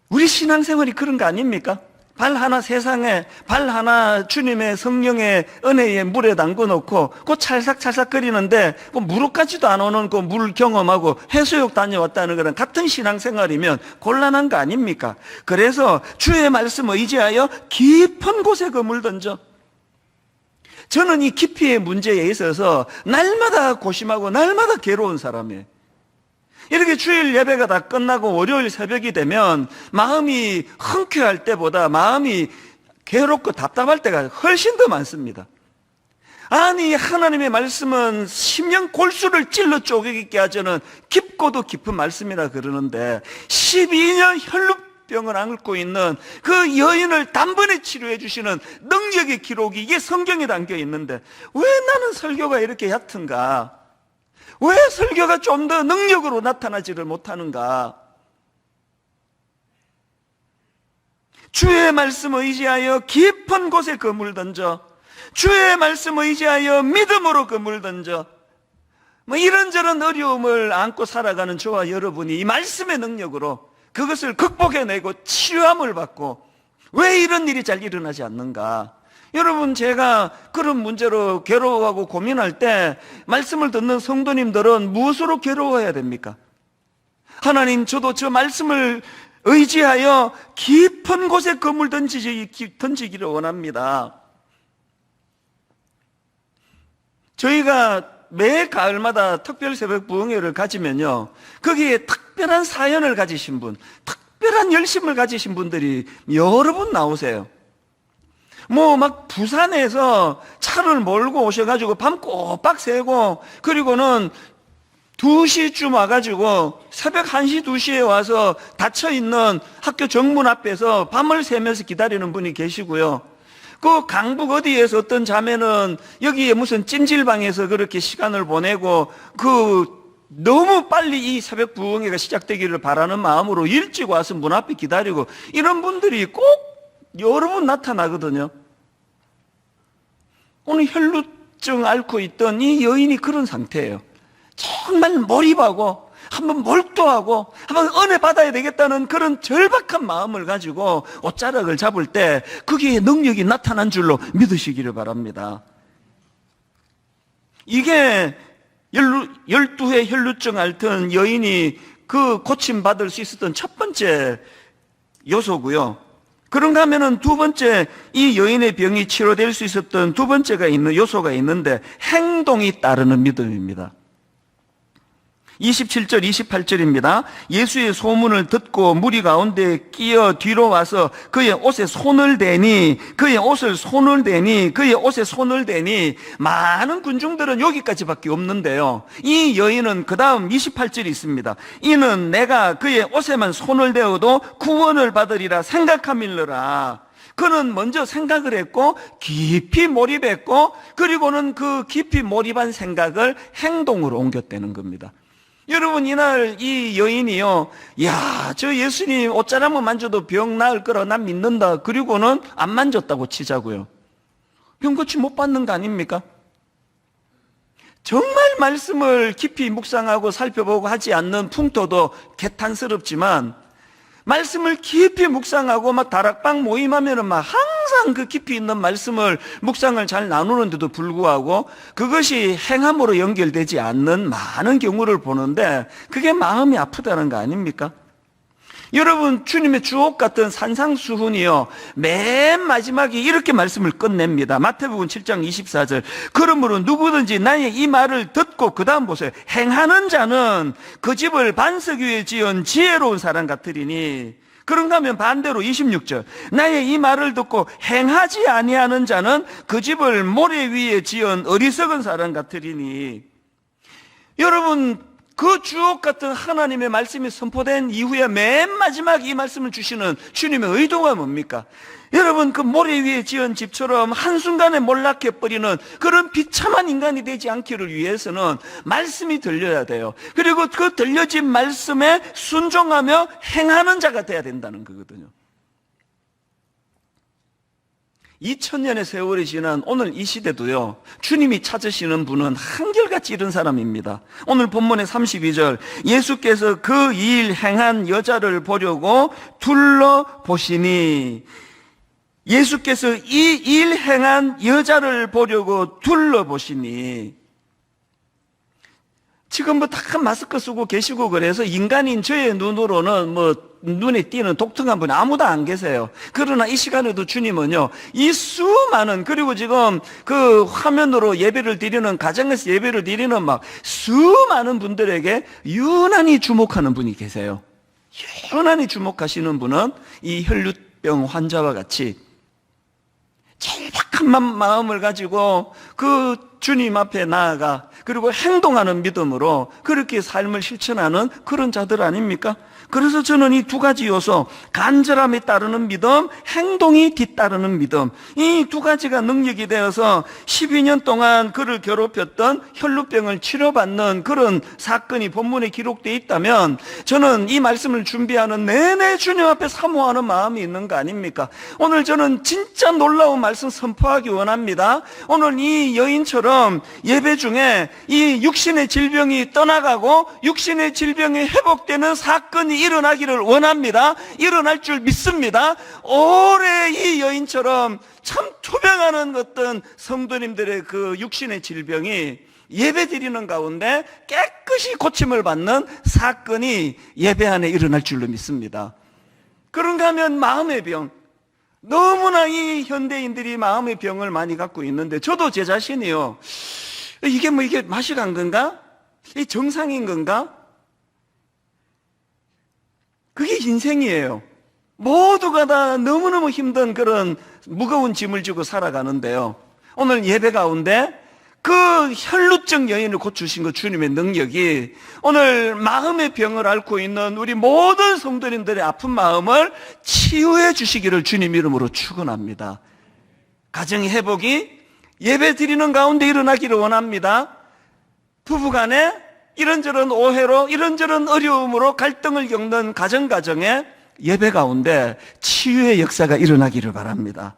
우리 신앙생활이 그런 거 아닙니까? 발 하나 세상에, 발 하나 주님의 성령의 은혜에 물에 담궈 놓고 그 찰싹찰싹 거리는데 그 무릎까지도 안 오는 그 물 경험하고 해수욕 다녀왔다는 거랑 같은 신앙생활이면 곤란한 거 아닙니까? 그래서 주의 말씀 의지하여 깊은 곳에 금을 던져. 저는 이 깊이의 문제에 있어서 날마다 고심하고 날마다 괴로운 사람이에요. 이렇게 주일 예배가 다 끝나고 월요일 새벽이 되면 마음이 흔쾌할 때보다 마음이 괴롭고 답답할 때가 훨씬 더 많습니다. 아니, 하나님의 말씀은 심령 골수를 찔러 쪼개게 하자는 깊고도 깊은 말씀이라 그러는데 12년 혈루병을 앓고 있는 그 여인을 단번에 치료해 주시는 능력의 기록이 이게 성경에 담겨 있는데 왜 나는 설교가 이렇게 얕은가? 왜 설교가 좀 더 능력으로 나타나지를 못하는가? 주의 말씀 의지하여 깊은 곳에 금을 던져, 주의 말씀 의지하여 믿음으로 금을 던져. 이런저런 어려움을 안고 살아가는 저와 여러분이 이 말씀의 능력으로 그것을 극복해내고 치유함을 받고 왜 이런 일이 잘 일어나지 않는가? 여러분, 제가 그런 문제로 괴로워하고 고민할 때 말씀을 듣는 성도님들은 무엇으로 괴로워해야 됩니까? 하나님, 저도 저 말씀을 의지하여 깊은 곳에 그물 던지기를 원합니다. 저희가 매 가을마다 특별 새벽 부흥회를 가지면요, 거기에 특별한 사연을 가지신 분, 특별한 열심을 가지신 분들이 여러 분 나오세요. 뭐 막 부산에서 차를 몰고 오셔가지고 밤 꼬박 새고, 그리고는 2시쯤 와가지고 새벽 1시, 2시에 와서 닫혀있는 학교 정문 앞에서 밤을 새면서 기다리는 분이 계시고요. 그 강북 어디에서 어떤 자매는 여기에 무슨 찜질방에서 그렇게 시간을 보내고, 너무 빨리 이 새벽 부흥회가 시작되기를 바라는 마음으로 일찍 와서 문 앞에 기다리고, 이런 분들이 꼭 여러 분 나타나거든요. 오늘 혈루증 앓고 있던 이 여인이 그런 상태예요. 정말 몰입하고 한번 몰두하고 한번 은혜 받아야 되겠다는 그런 절박한 마음을 가지고 옷자락을 잡을 때 거기에 능력이 나타난 줄로 믿으시기를 바랍니다. 이게 12회 혈루증 앓던 여인이 그 고침받을 수 있었던 첫 번째 요소고요. 그런가 하면은 두 번째, 이 여인의 병이 치료될 수 있었던 두 번째가 있는 요소가 있는데, 행동이 따르는 믿음입니다. 27절, 28절입니다. 예수의 소문을 듣고 무리 가운데 끼어 뒤로 와서 그의 옷에 손을 대니, 그의 옷에 손을 대니, 많은 군중들은 여기까지밖에 없는데요. 이 여인은 그 다음 28절이 있습니다. 이는 내가 그의 옷에만 손을 대어도 구원을 받으리라 생각함일러라. 그는 먼저 생각을 했고 깊이 몰입했고, 그리고는 그 깊이 몰입한 생각을 행동으로 옮겼다는 겁니다. 여러분, 이날 이 여인이요, 야, 저 예수님 옷자락만 만져도 병 나을 거라 난 믿는다. 그리고는 안 만졌다고 치자고요. 병 고침 못 받는 거 아닙니까? 정말 말씀을 깊이 묵상하고 살펴보고 하지 않는 풍토도 개탄스럽지만, 말씀을 깊이 묵상하고 막 다락방 모임하면은 막 항상 그 깊이 있는 말씀을 묵상을 잘 나누는데도 불구하고 그것이 행함으로 연결되지 않는 많은 경우를 보는데, 그게 마음이 아프다는 거 아닙니까? 여러분, 주님의 주옥 같은 산상수훈이요, 맨 마지막에 이렇게 말씀을 끝냅니다. 마태복음 7장 24절. 그러므로 누구든지 나의 이 말을 듣고, 그 다음 보세요, 행하는 자는 그 집을 반석 위에 지은 지혜로운 사람 같으리니. 그런가 하면 반대로 26절. 나의 이 말을 듣고 행하지 아니하는 자는 그 집을 모래 위에 지은 어리석은 사람 같으리니. 여러분, 그 주옥 같은 하나님의 말씀이 선포된 이후에 맨 마지막 이 말씀을 주시는 주님의 의도가 뭡니까? 여러분, 그 모래 위에 지은 집처럼 한순간에 몰락해버리는 그런 비참한 인간이 되지 않기를 위해서는 말씀이 들려야 돼요. 그리고 그 들려진 말씀에 순종하며 행하는 자가 돼야 된다는 거거든요. 2000년의 세월이 지난 오늘 이 시대도요, 주님이 찾으시는 분은 한결같이 이런 사람입니다. 오늘 본문의 32절, 예수께서 그 일 행한 여자를 보려고 둘러보시니, 예수께서 이 일 행한 여자를 보려고 둘러보시니. 지금 뭐 다 마스크 쓰고 계시고 그래서 인간인 저의 눈으로는 뭐 눈에 띄는 독특한 분이 아무도 안 계세요. 그러나 이 시간에도 주님은요, 이 수많은, 그리고 지금 그 화면으로 예배를 드리는, 가정에서 예배를 드리는 막 수많은 분들에게 유난히 주목하는 분이 계세요. 유난히 주목하시는 분은 이 혈루병 환자와 같이 절박한 마음을 가지고 그 주님 앞에 나아가, 그리고 행동하는 믿음으로 그렇게 삶을 실천하는 그런 자들 아닙니까? 그래서 저는 이 두 가지 요소, 간절함에 따르는 믿음, 행동이 뒤따르는 믿음, 이 두 가지가 능력이 되어서 12년 동안 그를 괴롭혔던 혈루병을 치료받는 그런 사건이 본문에 기록되어 있다면, 저는 이 말씀을 준비하는 내내 주님 앞에 사모하는 마음이 있는 거 아닙니까? 오늘 저는 진짜 놀라운 말씀 선포하기 원합니다. 오늘 이 여인처럼 예배 중에 이 육신의 질병이 떠나가고 육신의 질병이 회복되는 사건이 일어나기를 원합니다. 일어날 줄 믿습니다. 올해 이 여인처럼 참 투병하는 어떤 성도님들의 그 육신의 질병이 예배 드리는 가운데 깨끗이 고침을 받는 사건이 예배 안에 일어날 줄로 믿습니다. 그런가 하면 마음의 병. 너무나 이 현대인들이 마음의 병을 많이 갖고 있는데, 저도 제 자신이요, 이게 맛이 간 건가? 이게 정상인 건가? 그게 인생이에요. 모두가 다 너무너무 힘든 그런 무거운 짐을 지고 살아가는데요, 오늘 예배 가운데 그 혈루증 여인을 고치신 그 주님의 능력이 오늘 마음의 병을 앓고 있는 우리 모든 성도님들의 아픈 마음을 치유해 주시기를 주님 이름으로 축원합니다. 가정의 회복이 예배 드리는 가운데 일어나기를 원합니다. 부부간에 이런저런 오해로 이런저런 어려움으로 갈등을 겪는 가정에 예배 가운데 치유의 역사가 일어나기를 바랍니다.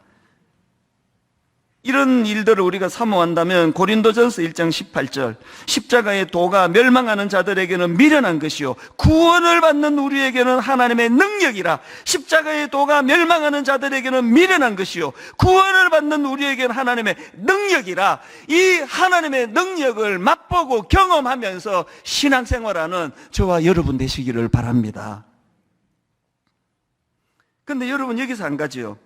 이런 일들을 우리가 사모한다면 고린도전서 1장 18절, 십자가의 도가 멸망하는 자들에게는 미련한 것이요 구원을 받는 우리에게는 하나님의 능력이라. 십자가의 도가 멸망하는 자들에게는 미련한 것이요 구원을 받는 우리에게는 하나님의 능력이라. 이 하나님의 능력을 맛보고 경험하면서 신앙생활하는 저와 여러분 되시기를 바랍니다. 근데 여러분, 여기서 한 가지요,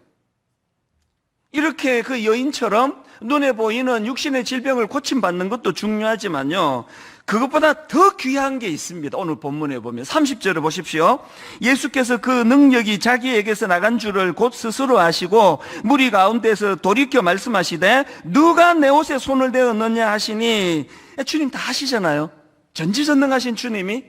이렇게 그 여인처럼 눈에 보이는 육신의 질병을 고침받는 것도 중요하지만요, 그것보다 더 귀한 게 있습니다. 오늘 본문에 보면 30절을 보십시오. 예수께서 그 능력이 자기에게서 나간 줄을 곧 스스로 아시고 무리 가운데서 돌이켜 말씀하시되 누가 내 옷에 손을 대었느냐 하시니, 주님 다 하시잖아요. 전지전능하신 주님이,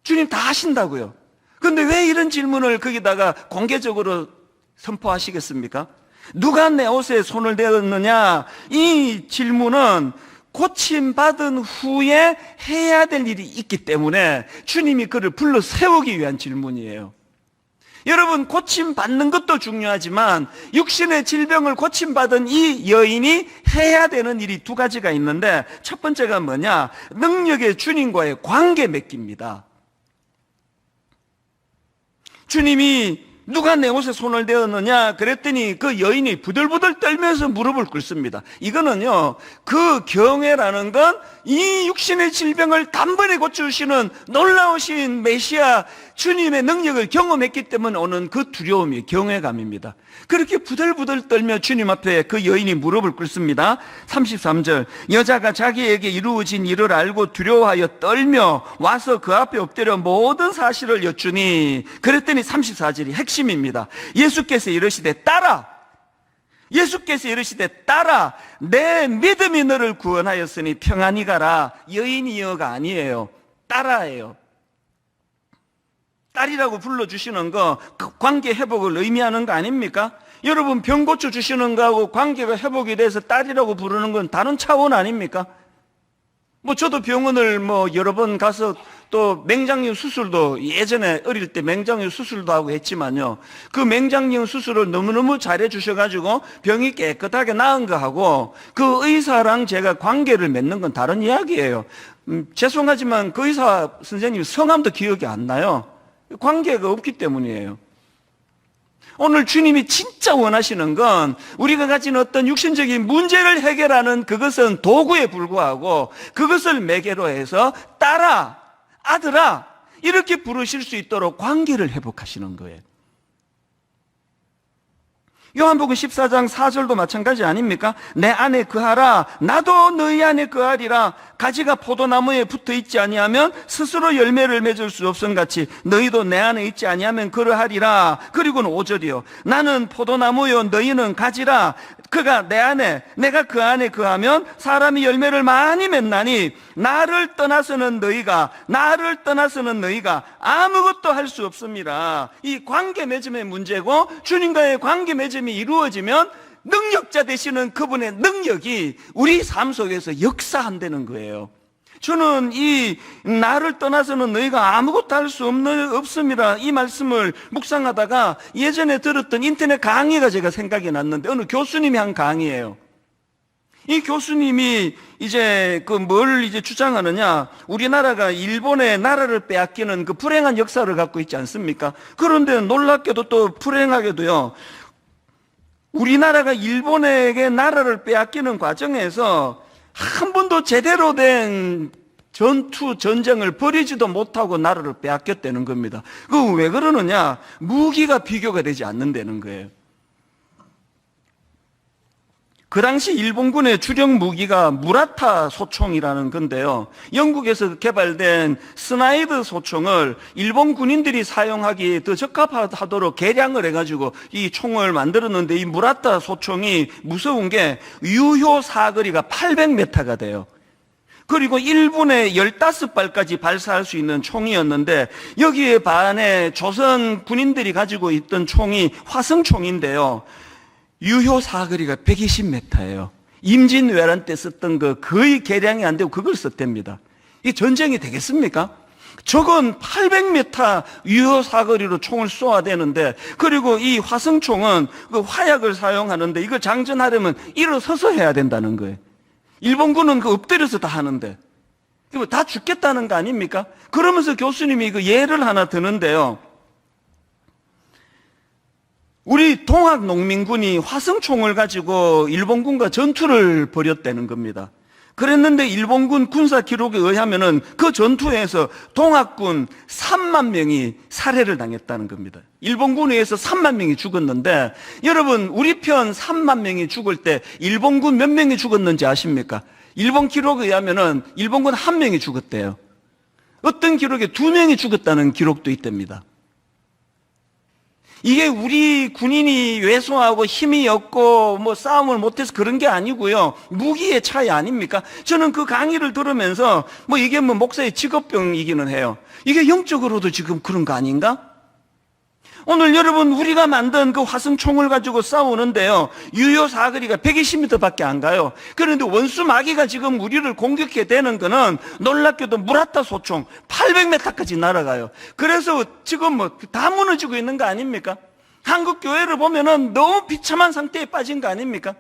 주님 다 하신다고요. 그런데 왜 이런 질문을 거기다가 공개적으로 선포하시겠습니까? 누가 내 옷에 손을 대었느냐, 이 질문은 고침받은 후에 해야 될 일이 있기 때문에 주님이 그를 불러 세우기 위한 질문이에요. 여러분, 고침받는 것도 중요하지만 육신의 질병을 고침받은 이 여인이 해야 되는 일이 두 가지가 있는데, 첫 번째가 뭐냐, 능력의 주님과의 관계 맺기입니다. 주님이 누가 내 옷에 손을 대었느냐 그랬더니 그 여인이 부들부들 떨면서 무릎을 꿇습니다. 이거는요, 그 경외라는 건 이 육신의 질병을 단번에 고쳐주시는 놀라우신 메시아 주님의 능력을 경험했기 때문에 오는 그 두려움이 경외감입니다. 그렇게 부들부들 떨며 주님 앞에 그 여인이 무릎을 꿇습니다. 33절, 여자가 자기에게 이루어진 일을 알고 두려워하여 떨며 와서 그 앞에 엎드려 모든 사실을 여쭈니, 그랬더니 34절이 핵심입니다. 예수께서 이르시되 따라, 예수께서 이르시되 따라, 내 믿음이 너를 구원하였으니 평안히 가라. 여인이여가 아니에요, 따라예요. 딸이라고 불러주시는 거 관계 회복을 의미하는 거 아닙니까? 여러분, 병 고쳐주시는 거하고 관계가 회복이 돼서 딸이라고 부르는 건 다른 차원 아닙니까? 저도 병원을 여러 번 가서 또 맹장염 수술도 예전에 어릴 때 맹장염 수술도 하고 했지만요, 그 맹장염 수술을 너무너무 잘해 주셔가지고 병이 깨끗하게 나은 거하고 그 의사랑 제가 관계를 맺는 건 다른 이야기예요. 죄송하지만 그 의사 선생님 성함도 기억이 안 나요. 관계가 없기 때문이에요. 오늘 주님이 진짜 원하시는 건 우리가 가진 어떤 육신적인 문제를 해결하는 그것은 도구에 불과하고 그것을 매개로 해서 딸아, 아들아 이렇게 부르실 수 있도록 관계를 회복하시는 거예요. 요한복음 14장 4절도 마찬가지 아닙니까? 내 안에 거하라, 나도 너희 안에 거하리라. 가지가 포도나무에 붙어 있지 아니하면 스스로 열매를 맺을 수 없음같이 너희도 내 안에 있지 아니하면 그러하리라. 그리고는 5절이요, 나는 포도나무요 너희는 가지라. 그가 내 안에, 내가 그 안에 거하면 사람이 열매를 많이 맺나니 나를 떠나서는 너희가 아무것도 할 수 없습니다. 이 관계 맺음의 문제고, 주님과의 관계 맺음이 이루어지면 능력자 되시는 그분의 능력이 우리 삶 속에서 역사한다는 거예요. 저는 이 나를 떠나서는 너희가 아무것도 할 수 없습니다, 이 말씀을 묵상하다가 예전에 들었던 인터넷 강의가 제가 생각이 났는데, 어느 교수님이 한 강의예요. 이 교수님이 이제 뭘 주장하느냐, 우리나라가 일본의 나라를 빼앗기는 그 불행한 역사를 갖고 있지 않습니까? 그런데 놀랍게도 또 불행하게도요, 우리나라가 일본에게 나라를 빼앗기는 과정에서 한 번도 제대로 된 전쟁을 벌이지도 못하고 나라를 빼앗겼다는 겁니다. 그 왜 그러느냐? 무기가 비교가 되지 않는다는 거예요. 그 당시 일본군의 주력 무기가 무라타 소총이라는 건데요. 영국에서 개발된 스나이드 소총을 일본 군인들이 사용하기에 더 적합하도록 개량을 해가지고 이 총을 만들었는데, 이 무라타 소총이 무서운 게 유효 사거리가 800m가 돼요. 그리고 1분에 15발까지 발사할 수 있는 총이었는데, 여기에 반해 조선 군인들이 가지고 있던 총이 화성총인데요. 유효 사거리가 120m예요. 임진왜란 때 썼던 거 거의 개량이 안 되고 그걸 썼답니다. 이게 전쟁이 되겠습니까? 저건 800m 유효 사거리로 총을 쏘아야 되는데, 그리고 이 화성총은 그 화약을 사용하는데 이걸 장전하려면 일어서서 해야 된다는 거예요. 일본군은 그 엎드려서 다 하는데 다 죽겠다는 거 아닙니까? 그러면서 교수님이 그 예를 하나 드는데요. 우리 동학 농민군이 화성총을 가지고 일본군과 전투를 벌였다는 겁니다. 그랬는데 일본군 군사 기록에 의하면은 그 전투에서 동학군 3만 명이 살해를 당했다는 겁니다. 일본군에 의해서 3만 명이 죽었는데, 여러분 우리 편 3만 명이 죽을 때 일본군 몇 명이 죽었는지 아십니까? 일본 기록에 의하면은 일본군 1명이 죽었대요. 어떤 기록에 2명이 죽었다는 기록도 있답니다. 이게 우리 군인이 왜소하고 힘이 없고 뭐 싸움을 못해서 그런 게 아니고요. 무기의 차이 아닙니까? 저는 그 강의를 들으면서 뭐 이게 뭐 목사의 직업병이기는 해요. 이게 영적으로도 지금 그런 거 아닌가? 오늘 여러분 우리가 만든 그 화성총을 가지고 싸우는데요. 유효 사거리가 120m밖에 안 가요. 그런데 원수 마귀가 지금 우리를 공격해 대는 거는 놀랍게도 무라타 소총 800m까지 날아가요. 그래서 지금 뭐 다 무너지고 있는 거 아닙니까? 한국 교회를 보면은 너무 비참한 상태에 빠진 거 아닙니까?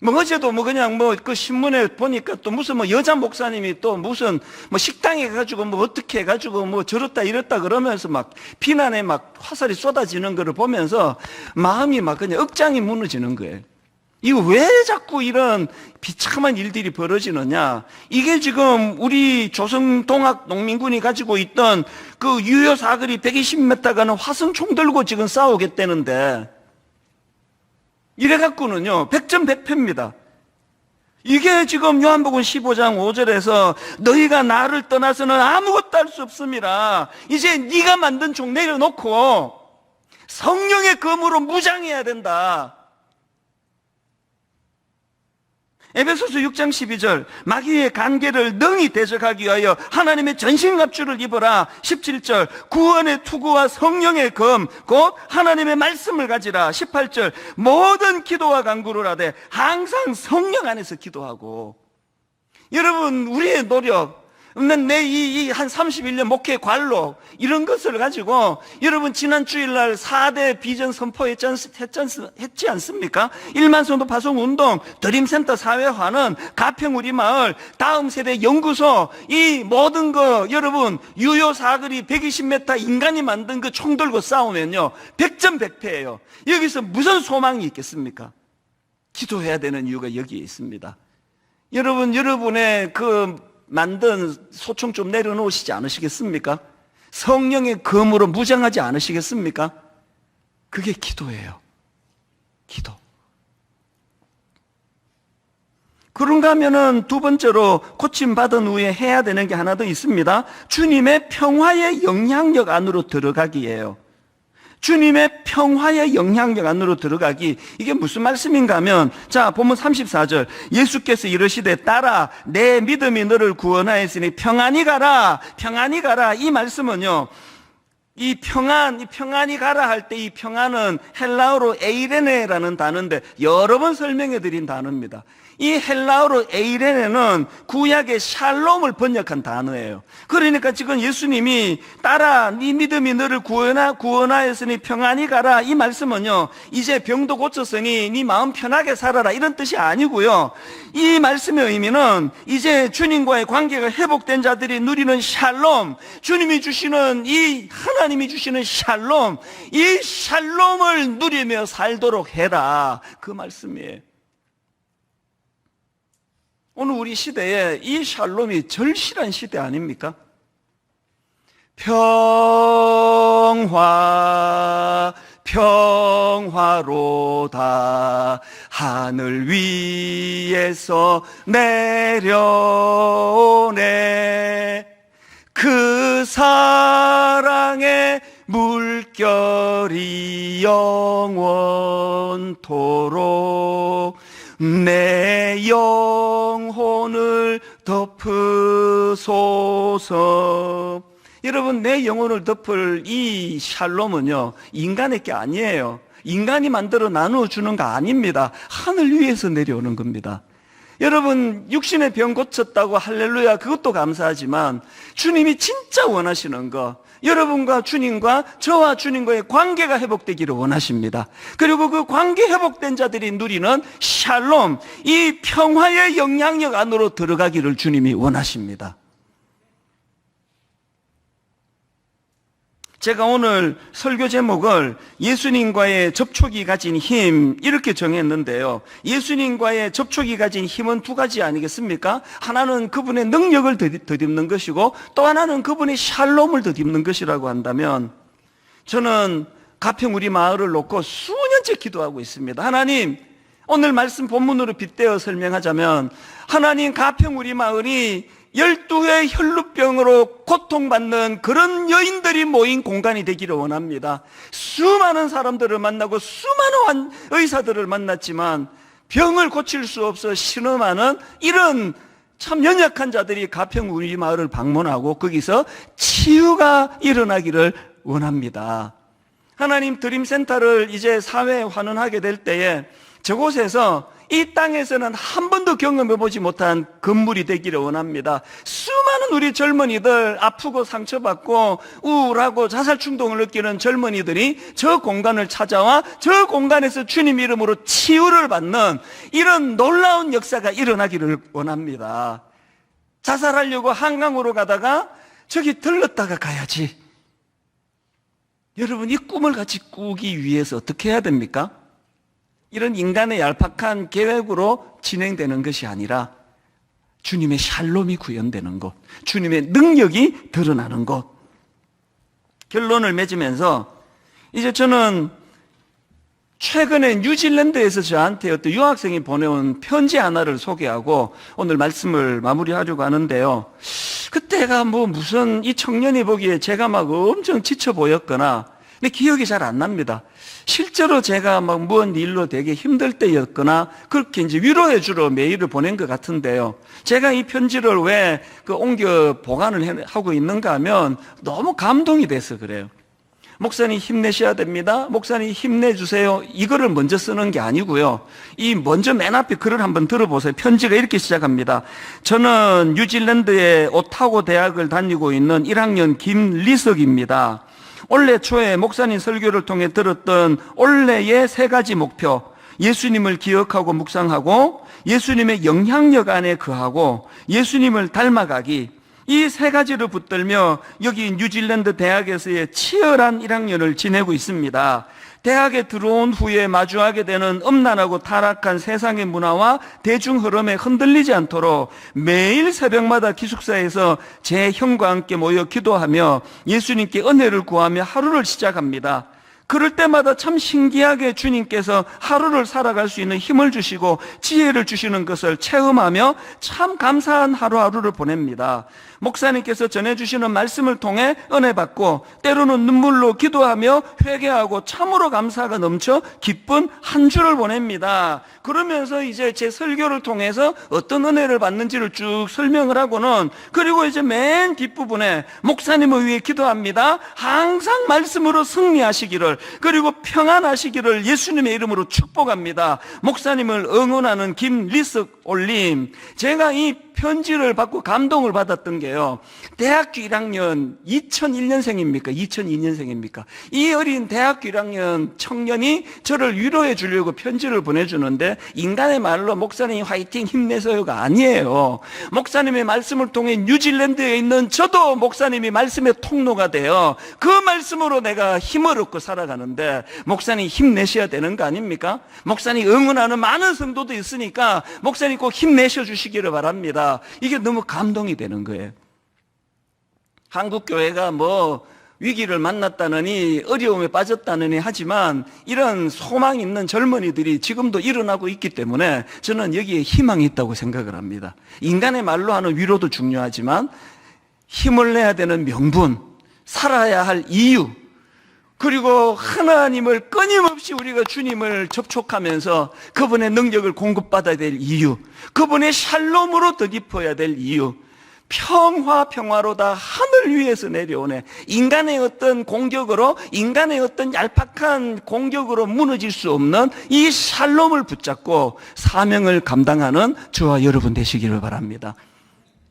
뭐 어제도 뭐 그냥 뭐 그 신문에 보니까 또 무슨 뭐 여자 목사님이 또 무슨 뭐 식당에 가지고 뭐 어떻게 해가지고 뭐 저렇다 이렇다 그러면서 막 비난에 막 화살이 쏟아지는 거를 보면서 마음이 막 그냥 억장이 무너지는 거예요. 이거 왜 자꾸 이런 비참한 일들이 벌어지느냐? 이게 지금 우리 조선 동학 농민군이 가지고 있던 그 유효 사거리 120m 가는 화성총 들고 지금 싸우겠다는데, 이래갖고는요 100점 100패입니다. 이게 지금 요한복음 15장 5절에서 너희가 나를 떠나서는 아무것도 할 수 없음이라, 이제 네가 만든 총 내려놓고 성령의 검으로 무장해야 된다. 에베소서 6장 12절 마귀의 간계를 능히 대적하기 위하여 하나님의 전신갑주를 입어라. 17절 구원의 투구와 성령의 검 곧 하나님의 말씀을 가지라. 18절 모든 기도와 간구를 하되 항상 성령 안에서 기도하고. 여러분 우리의 노력, 내 한 31년 목회 관록 이런 것을 가지고 여러분 지난 주일날 4대 비전 선포했지 않습니까? 1만 성도 파송 운동, 드림센터 사회화는 가평 우리 마을, 다음 세대 연구소, 이 모든 거 여러분 유효 사거리 120m 인간이 만든 그 총 들고 싸우면요 100점 100패예요. 여기서 무슨 소망이 있겠습니까? 기도해야 되는 이유가 여기에 있습니다. 여러분 여러분의 그 만든 소총 좀 내려놓으시지 않으시겠습니까? 성령의 검으로 무장하지 않으시겠습니까? 그게 기도예요. 기도. 그런가 하면은 두 번째로 고침받은 후에 해야 되는 게 하나 더 있습니다. 주님의 평화의 영향력 안으로 들어가기예요. 주님의 평화의 영향력 안으로 들어가기. 이게 무슨 말씀인가 하면, 자 본문 34절 예수께서 이르시되 딸아 내 믿음이 너를 구원하였으니 평안히 가라. 평안히 가라. 이 말씀은요, 이 평안히 가라 할 때 이 평안은 헬라어로 에이레네라는 단어인데 여러 번 설명해 드린 단어입니다. 이 헬라어로 에이레네는 구약의 샬롬을 번역한 단어예요. 그러니까 지금 예수님이 딸아 네 믿음이 너를 구원하였으니 평안히 가라, 이 말씀은요 이제 병도 고쳤으니 네 마음 편하게 살아라 이런 뜻이 아니고요, 이 말씀의 의미는 이제 주님과의 관계가 회복된 자들이 누리는 샬롬, 주님이 주시는 이 하나님이 주시는 샬롬, 이 샬롬을 누리며 살도록 해라, 그 말씀이에요. 오늘 우리 시대에 이 샬롬이 절실한 시대 아닙니까? 평화로다 하늘 위에서 내려오네. 그 사랑의 물결이 영원토록 내 영혼을 덮으소서. 여러분, 내 영혼을 덮을 이 샬롬은요, 인간의 게 아니에요. 인간이 만들어 나누어주는 거 아닙니다. 하늘 위에서 내려오는 겁니다. 여러분, 육신의 병 고쳤다고 할렐루야, 그것도 감사하지만 주님이 진짜 원하시는 거, 여러분과 주님과 저와 주님과의 관계가 회복되기를 원하십니다. 그리고 그 관계 회복된 자들이 누리는 샬롬, 이 평화의 영향력 안으로 들어가기를 주님이 원하십니다. 제가 오늘 설교 제목을 예수님과의 접촉이 가진 힘 이렇게 정했는데요. 예수님과의 접촉이 가진 힘은 두 가지 아니겠습니까? 하나는 그분의 능력을 덧입는 것이고 또 하나는 그분의 샬롬을 덧입는 것이라고 한다면, 저는 가평 우리 마을을 놓고 수년째 기도하고 있습니다. 하나님, 오늘 말씀 본문으로 빗대어 설명하자면, 하나님, 가평 우리 마을이 12회 혈루병으로 고통받는 그런 여인들이 모인 공간이 되기를 원합니다. 수많은 사람들을 만나고 수많은 의사들을 만났지만 병을 고칠 수 없어 신음하는 이런 참 연약한 자들이 가평 우리 마을을 방문하고 거기서 치유가 일어나기를 원합니다. 하나님, 드림센터를 이제 사회에 환원하게 될 때에 저곳에서 이 땅에서는 한 번도 경험해보지 못한 건물이 되기를 원합니다. 수많은 우리 젊은이들, 아프고 상처받고 우울하고 자살 충동을 느끼는 젊은이들이 저 공간을 찾아와 저 공간에서 주님 이름으로 치유를 받는 이런 놀라운 역사가 일어나기를 원합니다. 자살하려고 한강으로 가다가 저기 들렀다가 가야지. 여러분, 이 꿈을 같이 꾸기 위해서 어떻게 해야 됩니까? 이런 인간의 얄팍한 계획으로 진행되는 것이 아니라 주님의 샬롬이 구현되는 것, 주님의 능력이 드러나는 것. 결론을 맺으면서 이제 저는 최근에 뉴질랜드에서 저한테 어떤 유학생이 보내온 편지 하나를 소개하고 오늘 말씀을 마무리하려고 하는데요. 그때가 무슨 이 청년이 보기에 제가 막 엄청 지쳐 보였거나, 근데 기억이 잘 안 납니다. 실제로 제가 뭔 일로 되게 힘들 때였거나 그렇게 이제 위로해 주러 메일을 보낸 것 같은데요. 제가 이 편지를 왜 옮겨 보관을 하고 있는가 하면 너무 감동이 돼서 그래요. 목사님 힘내셔야 됩니다. 목사님 힘내주세요. 이거를 먼저 쓰는 게 아니고요. 이 먼저 맨 앞에 글을 한번 들어보세요. 편지가 이렇게 시작합니다. 저는 뉴질랜드의 오타고 대학을 다니고 있는 1학년 김리석입니다. 올해 초에 목사님 설교를 통해 들었던 올해의 3가지 목표, 예수님을 기억하고 묵상하고 예수님의 영향력 안에 거하고 예수님을 닮아가기, 이 3가지를 붙들며 여기 뉴질랜드 대학에서의 치열한 1학년을 지내고 있습니다. 대학에 들어온 후에 마주하게 되는 음란하고 타락한 세상의 문화와 대중 흐름에 흔들리지 않도록 매일 새벽마다 기숙사에서 제 형과 함께 모여 기도하며 예수님께 은혜를 구하며 하루를 시작합니다. 그럴 때마다 참 신기하게 주님께서 하루를 살아갈 수 있는 힘을 주시고 지혜를 주시는 것을 체험하며 참 감사한 하루하루를 보냅니다. 목사님께서 전해주시는 말씀을 통해 은혜 받고 때로는 눈물로 기도하며 회개하고 참으로 감사가 넘쳐 기쁜 한 주를 보냅니다. 그러면서 이제 제 설교를 통해서 어떤 은혜를 받는지를 쭉 설명을 하고는, 그리고 이제 맨 뒷부분에 목사님을 위해 기도합니다. 항상 말씀으로 승리하시기를, 그리고 평안하시기를 예수님의 이름으로 축복합니다. 목사님을 응원하는 김리석 올림. 제가 이 편지를 받고 감동을 받았던 게요, 대학교 1학년 2001년생입니까? 2002년생입니까? 이 어린 대학교 1학년 청년이 저를 위로해 주려고 편지를 보내주는데, 인간의 말로 목사님 화이팅 힘내세요가 아니에요. 목사님의 말씀을 통해 뉴질랜드에 있는 저도 목사님이 말씀의 통로가 돼요. 그 말씀으로 내가 힘을 얻고 살아가는데, 목사님 힘내셔야 되는 거 아닙니까? 목사님 응원하는 많은 성도도 있으니까 목사님 꼭 힘내셔 주시기를 바랍니다. 이게 너무 감동이 되는 거예요. 한국 교회가 뭐 위기를 만났다느니 어려움에 빠졌다느니 하지만 이런 소망 있는 젊은이들이 지금도 일어나고 있기 때문에 저는 여기에 희망이 있다고 생각을 합니다. 인간의 말로 하는 위로도 중요하지만 힘을 내야 되는 명분, 살아야 할 이유, 그리고 하나님을 끊임없이 우리가 주님을 접촉하면서 그분의 능력을 공급받아야 될 이유, 그분의 샬롬으로 덧입어야 될 이유, 평화로다 하늘 위에서 내려오네. 인간의 어떤 공격으로, 인간의 어떤 얄팍한 공격으로 무너질 수 없는 이 샬롬을 붙잡고 사명을 감당하는 저와 여러분 되시기를 바랍니다.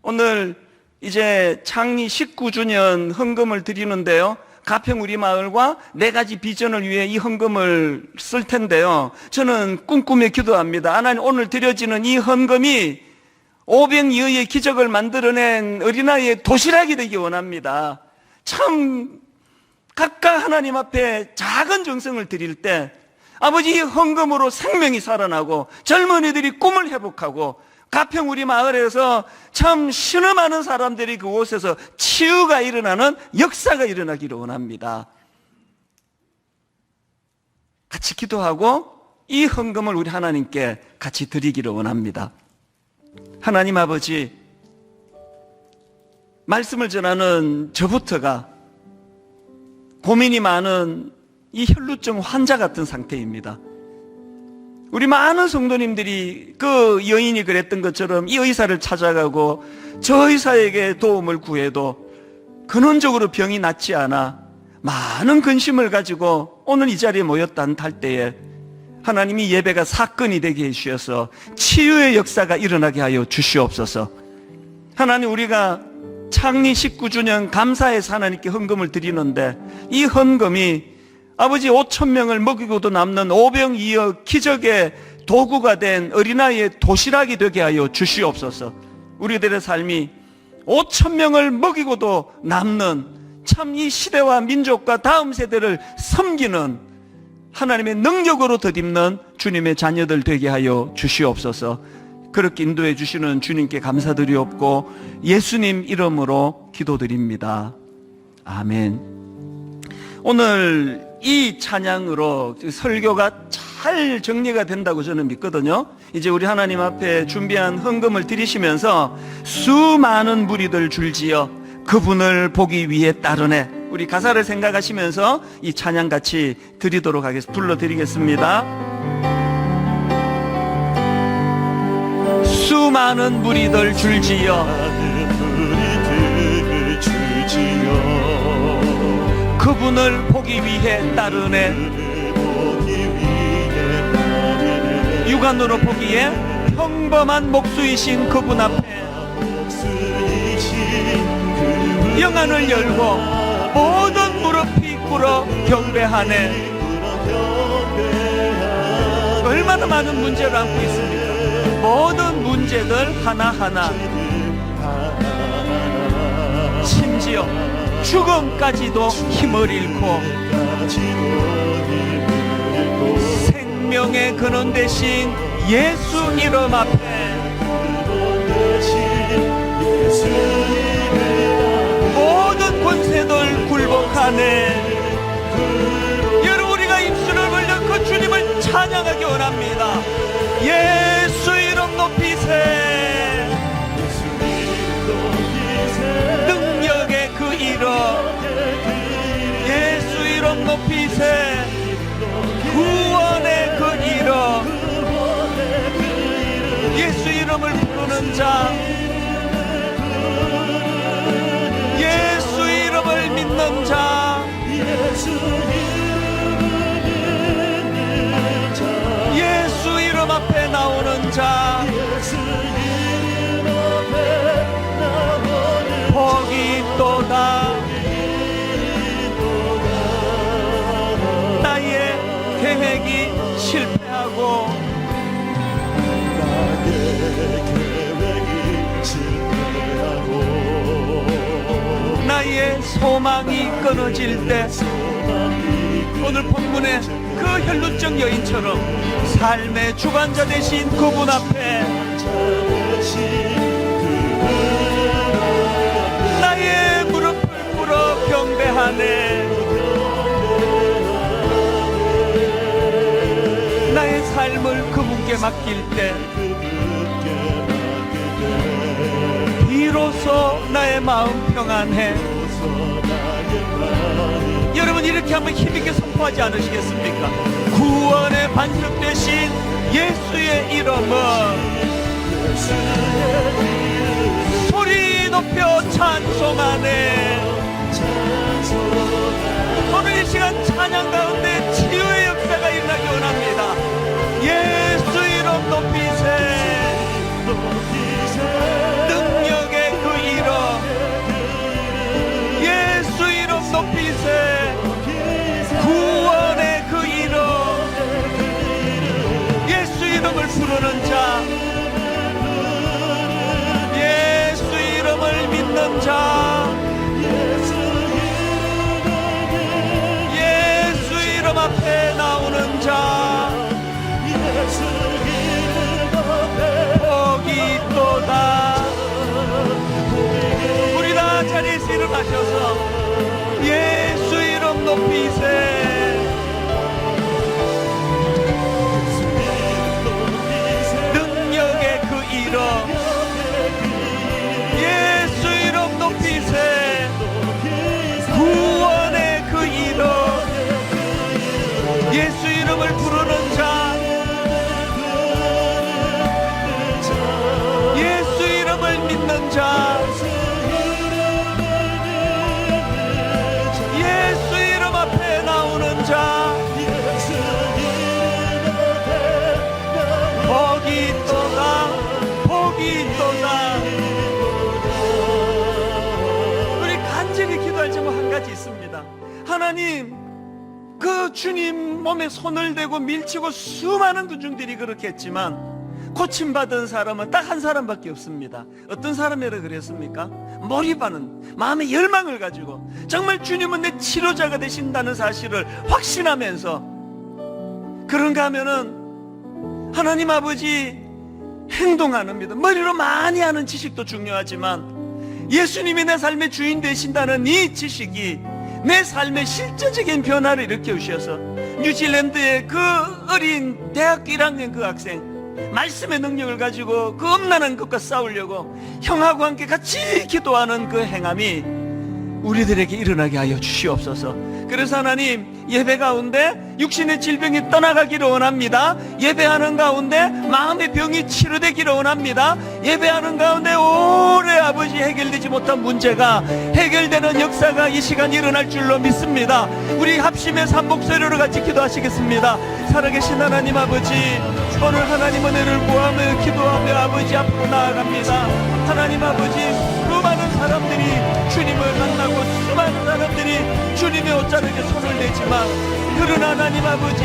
오늘 이제 창립 19주년 헌금을 드리는데요, 가평 우리 마을과 4가지 비전을 위해 이 헌금을 쓸 텐데요, 저는 꿈꾸며 기도합니다. 하나님, 오늘 드려지는 이 헌금이 500여의 기적을 만들어낸 어린아이의 도시락이 되기 원합니다. 참 각각 하나님 앞에 작은 정성을 드릴 때 아버지, 이 헌금으로 생명이 살아나고 젊은이들이 꿈을 회복하고 가평 우리 마을에서 참 신음하는 사람들이 그곳에서 치유가 일어나는 역사가 일어나기를 원합니다. 같이 기도하고 이 헌금을 우리 하나님께 같이 드리기를 원합니다. 하나님 아버지, 말씀을 전하는 저부터가 고민이 많은 이 혈루증 환자 같은 상태입니다. 우리 많은 성도님들이 그 여인이 그랬던 것처럼 이 의사를 찾아가고 저 의사에게 도움을 구해도 근원적으로 병이 낫지 않아 많은 근심을 가지고 오늘 이 자리에 모였다 할 때에 하나님이 예배가 사건이 되게 해주셔서 치유의 역사가 일어나게 하여 주시옵소서. 하나님, 우리가 창립 19주년 감사해서 하나님께 헌금을 드리는데 이 헌금이 아버지 5,000명을 먹이고도 남는 오병이어 기적의 도구가 된 어린아이의 도시락이 되게 하여 주시옵소서. 우리들의 삶이 5,000명을 먹이고도 남는 참 이 시대와 민족과 다음 세대를 섬기는 하나님의 능력으로 덧입는 주님의 자녀들 되게 하여 주시옵소서. 그렇게 인도해 주시는 주님께 감사드리옵고 예수님 이름으로 기도드립니다. 아멘. 오늘 이 찬양으로 설교가 잘 정리가 된다고 저는 믿거든요. 이제 우리 하나님 앞에 준비한 헌금을 드리시면서 수많은 무리들 줄지어 그분을 보기 위해 따르네, 우리 가사를 생각하시면서 이 찬양 같이 드리도록 하겠습니다. 불러드리겠습니다. 수많은 무리들 줄지어 그분을 보기 위해 따르네. 육안으로 보기에 평범한 목수이신 그분 앞에 영안을 열고 모든 무릎이 꿇어 경배하네. 얼마나 많은 문제를 안고 있습니까? 모든 문제들 하나하나, 심지어 죽음까지도 힘을 잃고 생명의 근원 대신 예수 이름 앞에 모든 권세들 굴복하네. 여러분, 우리가 입술을 벌려 그 주님을 찬양하기 원합니다. 예수 이름 높이세. 능력의 그 이름, 예수 이름 높이세. 구원의 그 이름, 예수 이름을 부르는 자, 예수 이름을 믿는 자, 예수 이름 앞에 나오는 자, 계획이 실패하고 나의 소망이 끊어질 때 오늘 본문의 그 혈루증 여인처럼 삶의 주관자 되신 그분 앞에 나의 무릎을 꿇어 경배하네. 나의 삶을 그분께 맡길 때 비로소 나의 마음 평안해. 여러분 이렇게 한번 힘있게 선포하지 않으시겠습니까? 구원의 반석 되신 예수의 이름은 소리 높여 찬송하네. 오늘 이 시간 찬양 가운데 치유의 역사가 일어나기 원합니다. 예수 이름 높이세. 능력의 그 이름 예수 이름 높이세. 구원의 그 이름 예수 이름을 부르는 자, 예수 이름을 믿는 자, 예수 이름 앞에 나오는 자 복이 있도다. 우리 다 자리에서 일어나셔서 예수 이름 높이세. 능력의 그 이름 예수 이름 높이세. 구원의 그 이름 예수 이름을 부르는 자, 예수 이름을 믿는 자, 예수 이름 앞에 나오는 자 복이 있도다. 복이 있도다. 우리 간절히 기도할 제목 한 가지 있습니다. 하나님, 그 주님 몸에 손을 대고 밀치고 수많은 군중들이 그렇게 했지만 고침받은 사람은 딱 한 사람밖에 없습니다. 어떤 사람이라 그랬습니까? 몰입하는 마음의 열망을 가지고 정말 주님은 내 치료자가 되신다는 사실을 확신하면서, 그런가 하면은 하나님 아버지 행동하는 믿음, 머리로 많이 하는 지식도 중요하지만 예수님이 내 삶의 주인 되신다는 이 지식이 내 삶의 실제적인 변화를 일으켜 주셔서 뉴질랜드의 그 어린 대학교 1학년 그 학생, 말씀의 능력을 가지고 그 엄난한 것과 싸우려고 형하고 함께 같이 기도하는 그 행함이 우리들에게 일어나게 하여 주시옵소서. 그래서 하나님, 예배 가운데 육신의 질병이 떠나가기를 원합니다. 예배하는 가운데 마음의 병이 치료되기를 원합니다. 예배하는 가운데 오래 아버지 해결되지 못한 문제가 해결되는 역사가 이 시간 일어날 줄로 믿습니다. 우리 합심해서 한 목소리로 같이 기도하시겠습니다. 살아계신 하나님 아버지, 오늘 하나님 은혜를 구하며 기도하며 아버지 앞으로 나아갑니다. 하나님 아버지, 수많은 사람들이 주님을 만나고 수많은 사람들이 주님의 옷자락에 손을 대지만, 그러나 하나님 아버지,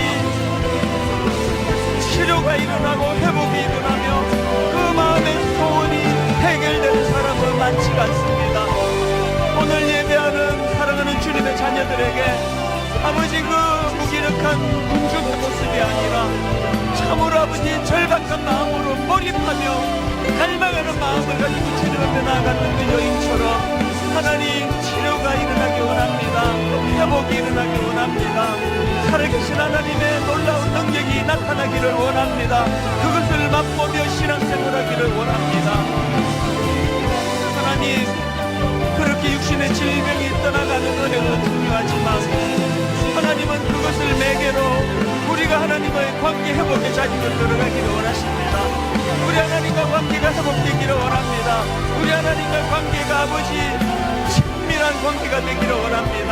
치료가 일어나고 회복이 일어나며 그 마음의 소원이 해결되는 사람은 많지가 않습니다. 오늘 예배하는 사랑하는 주님의 자녀들에게 아버지, 그 무기력한 군중의 모습이 아니라 참으로 아버지 절박한 마음으로 몰입하며 갈망하는 마음을 가지고 치료하며 나아가는 그 여인처럼 하나님, 치료가 일어나기 원합니다. 회복이 일어나기 원합니다. 살아계신 하나님의 놀라운 능력이 나타나기를 원합니다. 그것을 맛보며 신앙생활하기를 원합니다. 하나님, 그렇게 육신의 질병이 떠나가는 은혜도 중요하지만 하나님은 그것을 매개로 우리가 하나님과의 관계 회복의 자리로 들어가기를 원하십니다. 우리 하나님과 관계가 회복되기를 원합니다. 우리 하나님과 관계가 아버지 친밀한 관계가 되기를 원합니다.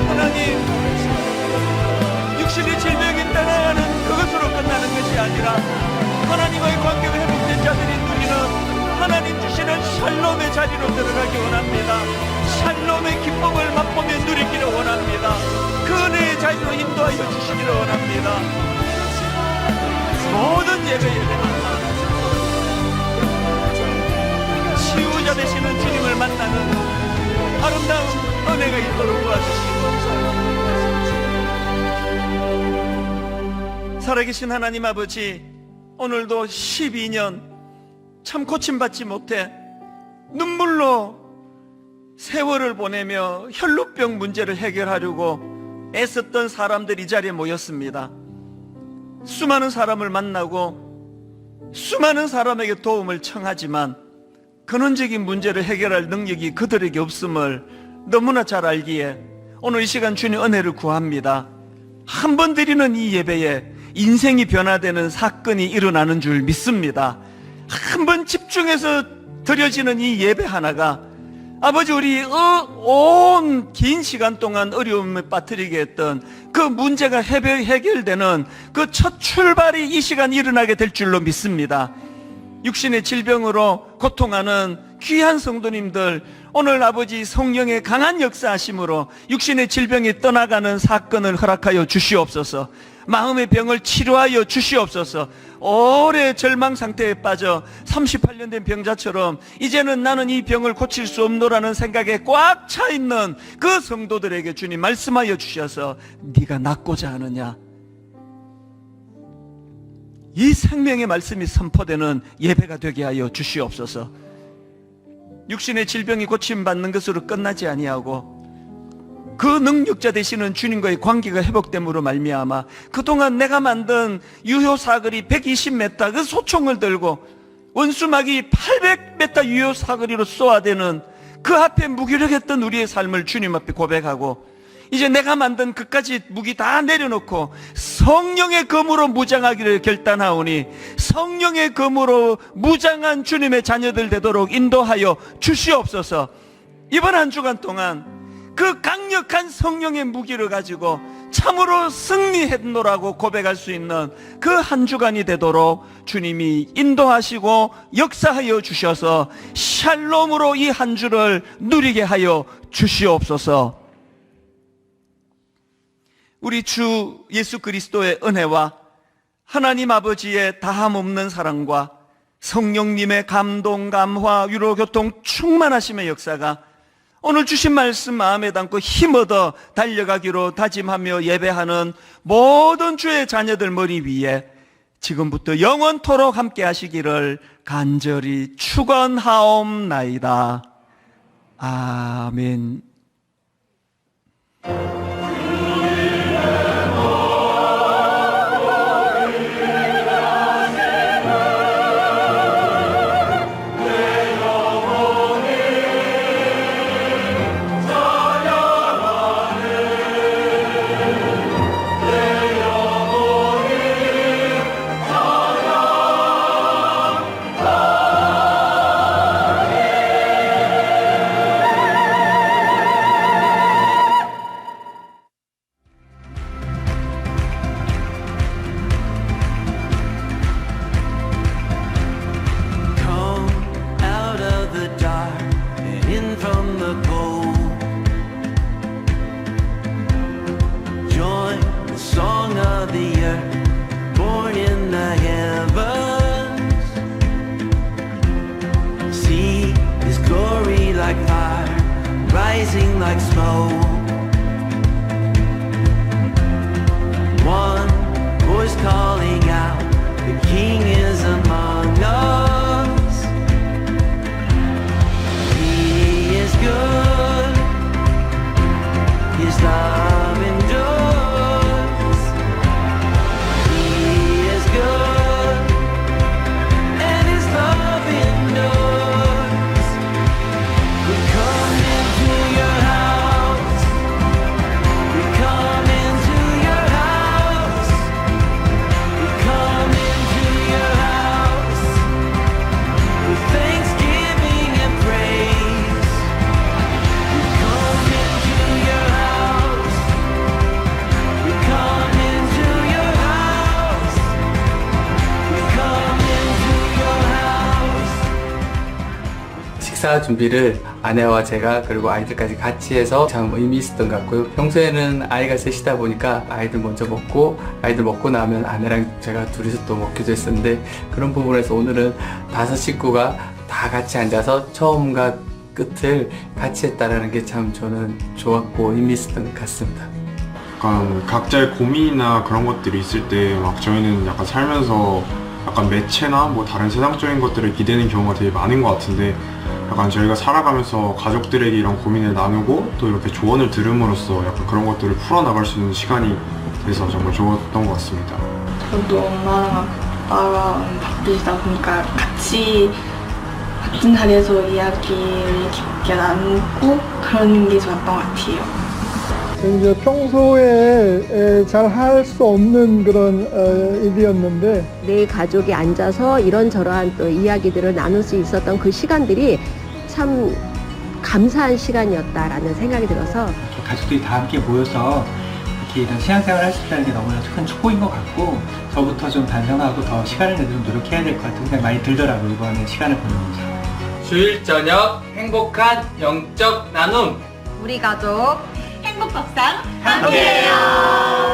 하나님, 육신의 질병이 떠나가는 그것으로 끝나는 것이 아니라 하나님과의 관계가 회복된 자들이 누리는 하나님 주시는 샬롬의 자리로 들어가기 원합니다. 샬롬의 기쁨을 맛보며 누리기를 원합니다. 그 은혜의 자리로 인도하여 주시기를 원합니다. 모든 예배마다 치유자 되시는 주님을 만나는 아름다운 은혜가 있도록 도와주시고, 살아계신 하나님 아버지, 오늘도 12년 참 고침받지 못해 눈물로 세월을 보내며 혈루병 문제를 해결하려고 애썼던 사람들이 이 자리에 모였습니다. 수많은 사람을 만나고 수많은 사람에게 도움을 청하지만 근원적인 문제를 해결할 능력이 그들에게 없음을 너무나 잘 알기에 오늘 이 시간 주님 은혜를 구합니다. 한 번 드리는 이 예배에 인생이 변화되는 사건이 일어나는 줄 믿습니다. 한 번 집중해서 드려지는 이 예배 하나가 아버지, 우리 온 긴 시간 동안 어려움에 빠뜨리게 했던 그 문제가 해결되는 그 첫 출발이 이 시간 일어나게 될 줄로 믿습니다. 육신의 질병으로 고통하는 귀한 성도님들, 오늘 아버지 성령의 강한 역사하심으로 육신의 질병이 떠나가는 사건을 허락하여 주시옵소서. 마음의 병을 치료하여 주시옵소서. 오래 절망 상태에 빠져 38년 된 병자처럼 이제는 나는 이 병을 고칠 수 없노라는 생각에 꽉 차 있는 그 성도들에게 주님 말씀하여 주셔서 네가 낫고자 하느냐, 이 생명의 말씀이 선포되는 예배가 되게 하여 주시옵소서. 육신의 질병이 고침받는 것으로 끝나지 아니하고 그 능력자 되시는 주님과의 관계가 회복됨으로 말미암아 그동안 내가 만든 유효사거리 120m 그 소총을 들고 원수막이 800m 유효사거리로 쏘아대는 그 앞에 무기력했던 우리의 삶을 주님 앞에 고백하고, 이제 내가 만든 그까지 무기 다 내려놓고 성령의 검으로 무장하기를 결단하오니 성령의 검으로 무장한 주님의 자녀들 되도록 인도하여 주시옵소서. 이번 한 주간 동안 그 강력한 성령의 무기를 가지고 참으로 승리했노라고 고백할 수 있는 그 한 주간이 되도록 주님이 인도하시고 역사하여 주셔서 샬롬으로 이 한 주를 누리게 하여 주시옵소서. 우리 주 예수 그리스도의 은혜와 하나님 아버지의 다함없는 사랑과 성령님의 감동, 감화, 위로, 교통, 충만하심의 역사가 오늘 주신 말씀 마음에 담고 힘얻어 달려가기로 다짐하며 예배하는 모든 주의 자녀들 머리 위에 지금부터 영원토록 함께 하시기를 간절히 축원하옵나이다. 아멘. rising like smoke. One voice calling out, the King is among us. He is good, His love endures. He is good, and His love endures. We come into your house. We come into your house. We come into your 식사 준비를 아내와 제가 그리고 아이들까지 같이 해서 참 의미 있었던 것 같고요. 평소에는 아이가 셋이다 보니까 아이들 먼저 먹고 아이들 먹고 나면 아내랑 제가 둘이서 또 먹기도 했었는데 그런 부분에서 오늘은 5 식구가 다 같이 앉아서 처음과 끝을 같이 했다라는 게 참 저는 좋았고 의미 있었던 것 같습니다. 약간 각자의 고민이나 그런 것들이 있을 때 막 저희는 약간 살면서 약간 매체나 뭐 다른 세상적인 것들을 기대는 경우가 되게 많은 것 같은데 약간 저희가 살아가면서 가족들에게 이런 고민을 나누고 또 이렇게 조언을 들음으로써 약간 그런 것들을 풀어나갈 수 있는 시간이 돼서 정말 좋았던 것 같습니다. 저도 엄마랑 아빠랑 바쁘시다 보니까 같이 같은 자리에서 이야기를 깊게 나누고 그런 게 좋았던 것 같아요. 이제 평소에 잘 할 수 없는 그런 일이었는데 내 가족이 앉아서 이런저러한 또 이야기들을 나눌 수 있었던 그 시간들이 참 감사한 시간이었다라는 생각이 들어서 가족들이 다 함께 모여서 이렇게 이런 신앙생활을 할 수 있다는 게 너무나 큰 축복인 것 같고 저부터 좀 반성하고 더 시간을 내서 좀 노력해야 될 것 같은 생각이 많이 들더라고요. 이번에 시간을 보내면서. 주일 저녁 행복한 영적 나눔 우리 가족 행복밥상 함께해요.